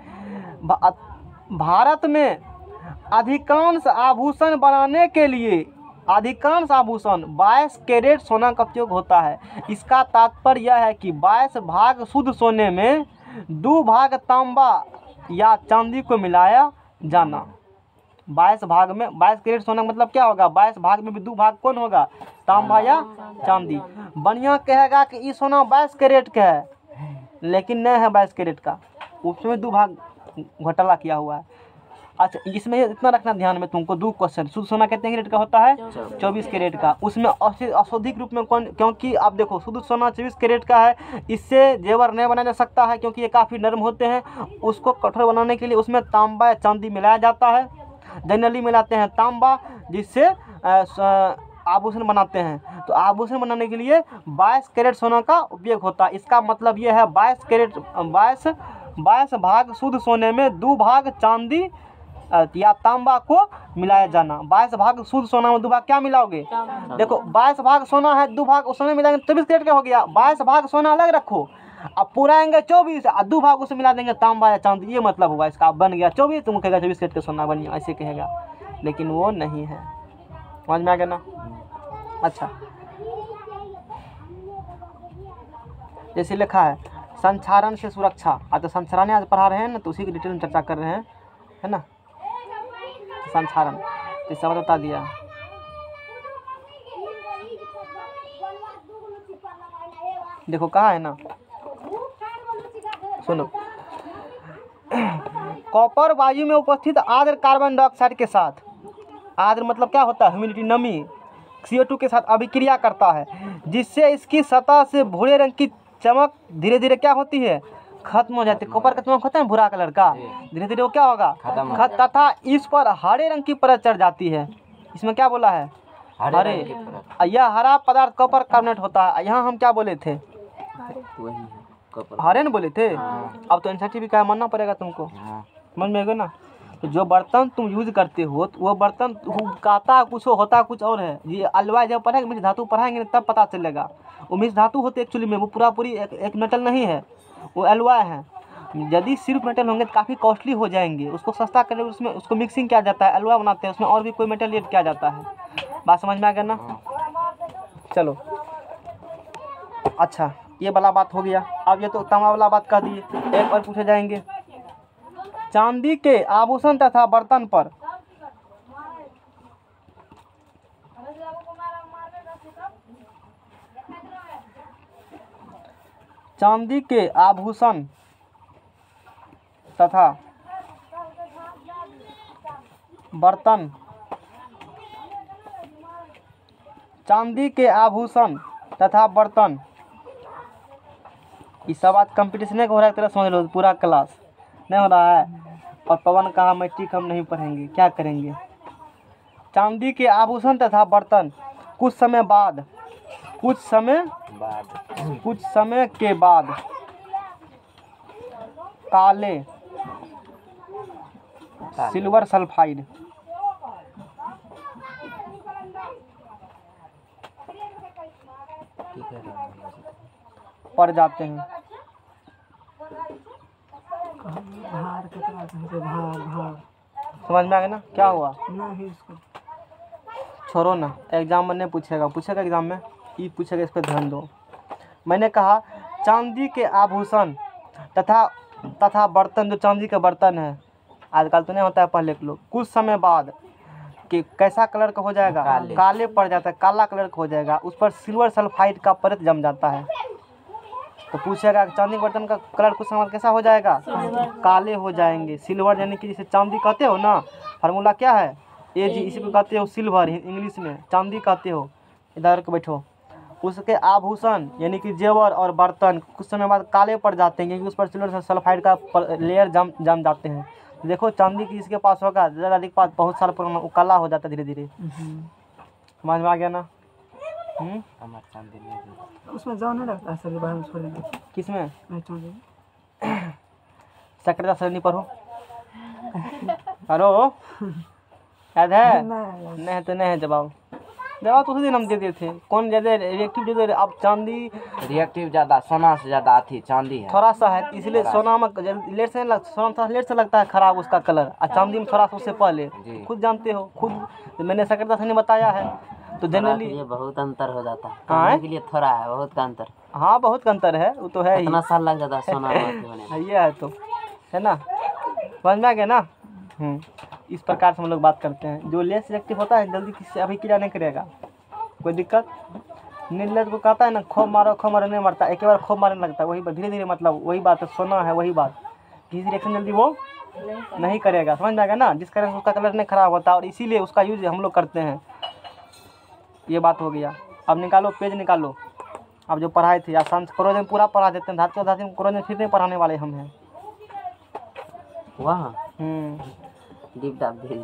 भारत में अधिकांश आभूषण बनाने के लिए अधिकांश आभूषण 22 कैरेट सोना का उपयोग होता है। इसका तात्पर्य यह है कि 22 भाग शुद्ध सोने में 2 भाग तांबा या चांदी को मिलाया जाना। 22 भाग में 22 कैरेट सोना मतलब क्या होगा? 22 भाग में भी 2 भाग कौन होगा? तांबा या चांदी। बनिया कहेगा कि ये सोना 22 कैरेट का है, लेकिन नहीं है 22 कैरेट का, उसमें 2 भाग घोटाला किया हुआ है। अच्छा, इसमें इतना रखना ध्यान में तुमको, 2 क्वेश्चन। शुद्ध सोना कितने कैरेट का होता है? 24 कैरेट का। उसमें औषधिक रूप में कौन? क्योंकि आप देखो शुद्ध सोना 24 कैरेट का है, इससे जेवर नहीं बनाया जा सकता है, क्योंकि ये काफ़ी नरम होते हैं। उसको कठोर बनाने के लिए उसमें तांबा या चांदी मिलाया जाता है। जनरली मिलाते हैं तांबा, जिससे आभूषण बनाते हैं। तो आभूषण बनाने के लिए 22 कैरेट सोना का उपयोग होता है। इसका मतलब ये है 22 भाग शुद्ध सोने में 2 भाग चांदी या तांबा को मिलाया जाना। 22 भाग शुद्ध सोना में 2 भाग क्या मिलाओगे? देखो 22 भाग सोना है, 2 भाग उसमें मिलाएंगे 24 कैरेट का हो गया। 22 भाग सोना अलग रखो, अब पुराएंगे 24 और 2 भाग उसमें मिला देंगे तांबा या चांदी, ये मतलब हुआ इसका। अब बन गया 24, तुम कहेगा 24 कैरेट का सोना बन गया, ऐसे कहेगा, लेकिन वो नहीं है। समझ में आ गया ना? अच्छा, जैसे लिखा है संचारण से सुरक्षा। तो संचारण आज पढ़ा रहे हैं ना, तो उसी की डिटेल में चर्चा कर रहे हैं, है ना? संचारण तो सब बता दिया। देखो कहा है ना, सुनो, कॉपर वायु में उपस्थित आर्द्र कार्बन डाइऑक्साइड के साथ, आर्द्र मतलब क्या होता है? ह्यूमिडिटी, नमी, CO2 के साथ अभिक्रिया करता है, जिससे इसकी सतह से भूरे रंग की चमक धीरे धीरे क्या होती है? खत्म हो जाती है। कॉपर का चमक होता है भूरा कलर का, धीरे धीरे वो क्या होगा? तथा इस पर हरे रंग की परत चढ़ जाती है। इसमें क्या बोला है? हरे। यह हरा पदार्थ कॉपर कार्बोनेट होता है। यहाँ हम क्या बोले थे? वही है कॉपर। हरे न बोले थे। अब तो एनसीईआरटी भी क्या मानना पड़ेगा तुमको, समझ में आएगा ना? तो जो बर्तन तुम यूज करते हो, तो वो बर्तन कहता कुछ हो, होता कुछ और है। ये अलवाय जब पढ़ेंगे, मिश्र धातु पढ़ाएंगे तब पता चलेगा। वो मिश्र धातु होते एक्चुअली में, वो पूरी एक मेटल नहीं है, वो अलवाय है। यदि सिर्फ मेटल होंगे तो काफ़ी कॉस्टली हो जाएंगे। उसको सस्ता करने उसमें उसको मिक्सिंग किया जाता है, अलवा बनाते हैं, उसमें और भी कोई मेटल ऐड किया जाता है। बात समझ में आ गया ना? चलो अच्छा, ये वाला बात हो गया। अब ये तो तांबा वाला बात कह दिए, एक और पूछे जाएंगे। चांदी के आभूषण तथा बर्तन पर चांदी के आभूषण तथा बर्तन, चांदी के आभूषण तथा बर्तन, ये सब बात कंपटीशन हो रहा है, एक तरह समझ लो पूरा क्लास नहीं हो रहा है। और पवन कहा मैट्रिक हम नहीं पढ़ेंगे, क्या करेंगे? चांदी के आभूषण तथा बर्तन कुछ समय के बाद काले सिल्वर सल्फाइड पड़ जाते हैं। भार कितना कहते भार समझ में आ गया ना? क्या हुआ? नहीं इसको छोड़ो ना, एग्जाम में नहीं पूछेगा एग्जाम में, ये पूछेगा, इस पर ध्यान दो। मैंने कहा चांदी के आभूषण तथा बर्तन, जो चांदी के बर्तन है, आजकल तो नहीं होता है, पहले के लोग, कुछ समय बाद कि कैसा कलर का हो जाएगा? काले पड़ जाता है, काला कलर का हो जाएगा, उस पर सिल्वर सल्फाइड का परत जम जाता है। तो पूछेगा चांदी के बर्तन का कलर कुछ समय कैसा हो जाएगा? काले हो जाएंगे। सिल्वर यानी कि जिसे चांदी कहते हो ना, फार्मूला क्या है? AG, इसी को कहते हो सिल्वर, इंग्लिश में चांदी कहते हो। इधर के बैठो। उसके आभूषण यानी कि जेवर और बर्तन कुछ समय बाद काले पड़ जाते हैं, क्योंकि उस पर सिल्वर सल्फाइड का लेयर जम जाते हैं। देखो चांदी की इसके पास होगा ज़्यादा अधिक पास, बहुत साल पुराना, वो काला हो जाता है धीरे धीरे। समझ में आ गया ना? उसमें जाओ नहीं लगता है सर, बाहर में छोड़ देंगे। किसमें? नहीं चांदी सेक्रेटरी सर नहीं पढ़ो करो, याद है? नहीं तो नहीं है जवाब तो उसी दिन हम दे दिए थे। कौन ज़्यादा रिएक्टिव दे? अब चांदी रिएक्टिव ज़्यादा, सोना से ज़्यादा थी, चांदी है थोड़ा सा है, इसलिए सोना में लेट से नहीं सोना थोड़ा लेट से लगता है खराब उसका कलर, और चांदी में थोड़ा सा उससे पहले। खुद जानते हो, खुद मैंने सेक्रेटरी सर ने बताया है। तो जनरली ये बहुत अंतर हो जाता है, हाँ करने के लिए थोड़ा है, बहुत का अंतर। हाँ बहुत का अंतर है, वो तो है ही। इतना साल लग जाता है सोना होने में। ये है तो, है ना? समझ में आ गया ना? इस प्रकार से हम लोग बात करते हैं। जो लेस रिएक्टिव होता है जल्दी किसी अभी क्रिया नहीं करेगा, कोई दिक्कत। निर्लेस को कहता है ना खूब मारो नहीं मरता, एक बार खूब मारने लगता है, वही धीरे धीरे, मतलब वही बात है, सोना है वही बात, किसी रिएक्शन जल्दी वो नहीं करेगा। समझ में आ गया ना? जिस कारण उसका कलर नहीं खराब होता, और इसीलिए उसका यूज हम लोग करते हैं। ये बात हो गया। अब निकालो, पेज निकालो। अब जो पढ़ाए थे आसान से क्रोजन पूरा पढ़ा देते हैं, धातु क्रोजन फिर नहीं पढ़ाने वाले हम हैं। वहाँ डीप डाब भेज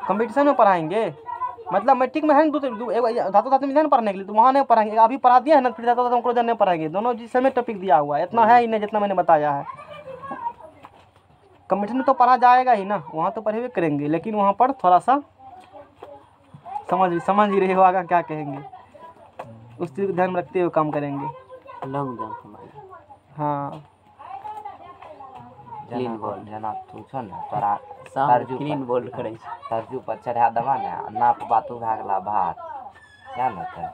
कंपटीशन में पढ़ाएंगे, मतलब मैट्रिक में है ना, धातु विज्ञान पढ़ने के लिए, तो वहाँ नहीं पढ़ाएंगे। अभी पढ़ा दिया है ना, फिर धातु क्रोजन नहीं पढ़ाएंगे। दोनों जिस समय टॉपिक दिया हुआ है, इतना है ही नहीं जितना मैंने बताया है। कंप्यूटर में तो पढ़ा जाएगा ही ना, वहाँ तो पढ़े करेंगे, लेकिन वहाँ पर थोड़ा सा समझ ही रहे हो आगे क्या कहेंगे, उस चीज़ को ध्यान में रखते हुए काम करेंगे। लॉन्ग जंप मारे हाँ क्लीन बोल जना तू छो ने तोरा सब तरजू क्लीन बोल्ड करै छै। तरजू पर चढ़ा देबा ने आ नाप बातू भए गेला भार क्या ना ते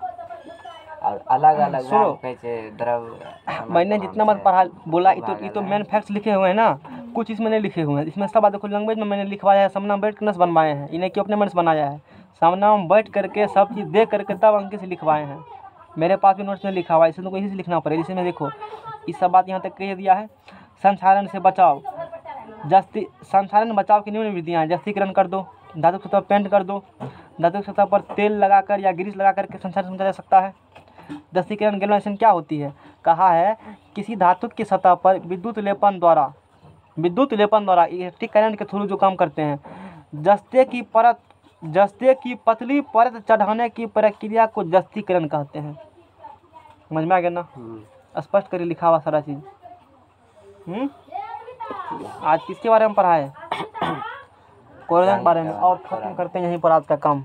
और अलग अलग सुनो, कहे छै द्रव मैंने जितना बात पढ़ा बोला ये तो मेन फैक्ट्स लिखे हुए हैं ना, कुछ इसमें नहीं लिखे हुए हैं। इसमें सब बात देखो, लैंग्वेज में मैंने लिखवाया है, सामने बैठ कर बनवाए हैं, इन्हें क्यों अपने मन से बनाया है, सामने हम बैठ करके सब चीज़ देख करके तब अंक से लिखवाए हैं। मेरे पास भी नोट्स में लिखा हुआ है, इसे तुमको यही से लिखना पड़ेगा। इसी में देखो इस सब बात यहाँ तक कह दिया है। संसारण से बचाओ, जस्ती संसारण बचाव की निम्न विधियाँ हैं। जस्तीकरण कर दो, धातु की सतह पर पेंट कर दो, धातु की सतह पर तेल लगाकर या ग्रीस लगा करके संसारण समझा जा सकता है। जस्तीकरण गैल्वेनाइजेशन क्या होती है, कहा है किसी धातु की सतह पर विद्युत लेपन द्वारा इलेक्ट्रिक करंट के थ्रू जो काम करते हैं, जस्ते की पतली परत चढ़ाने की प्रक्रिया को जस्तीकरण कहते हैं। समझ में आ गया ना, स्पष्ट करके लिखा हुआ सारा चीज़। आज किसके बारे में पढ़ा है, कोरोना के बारे में। और खत्म करते हैं यहीं पर आज का काम।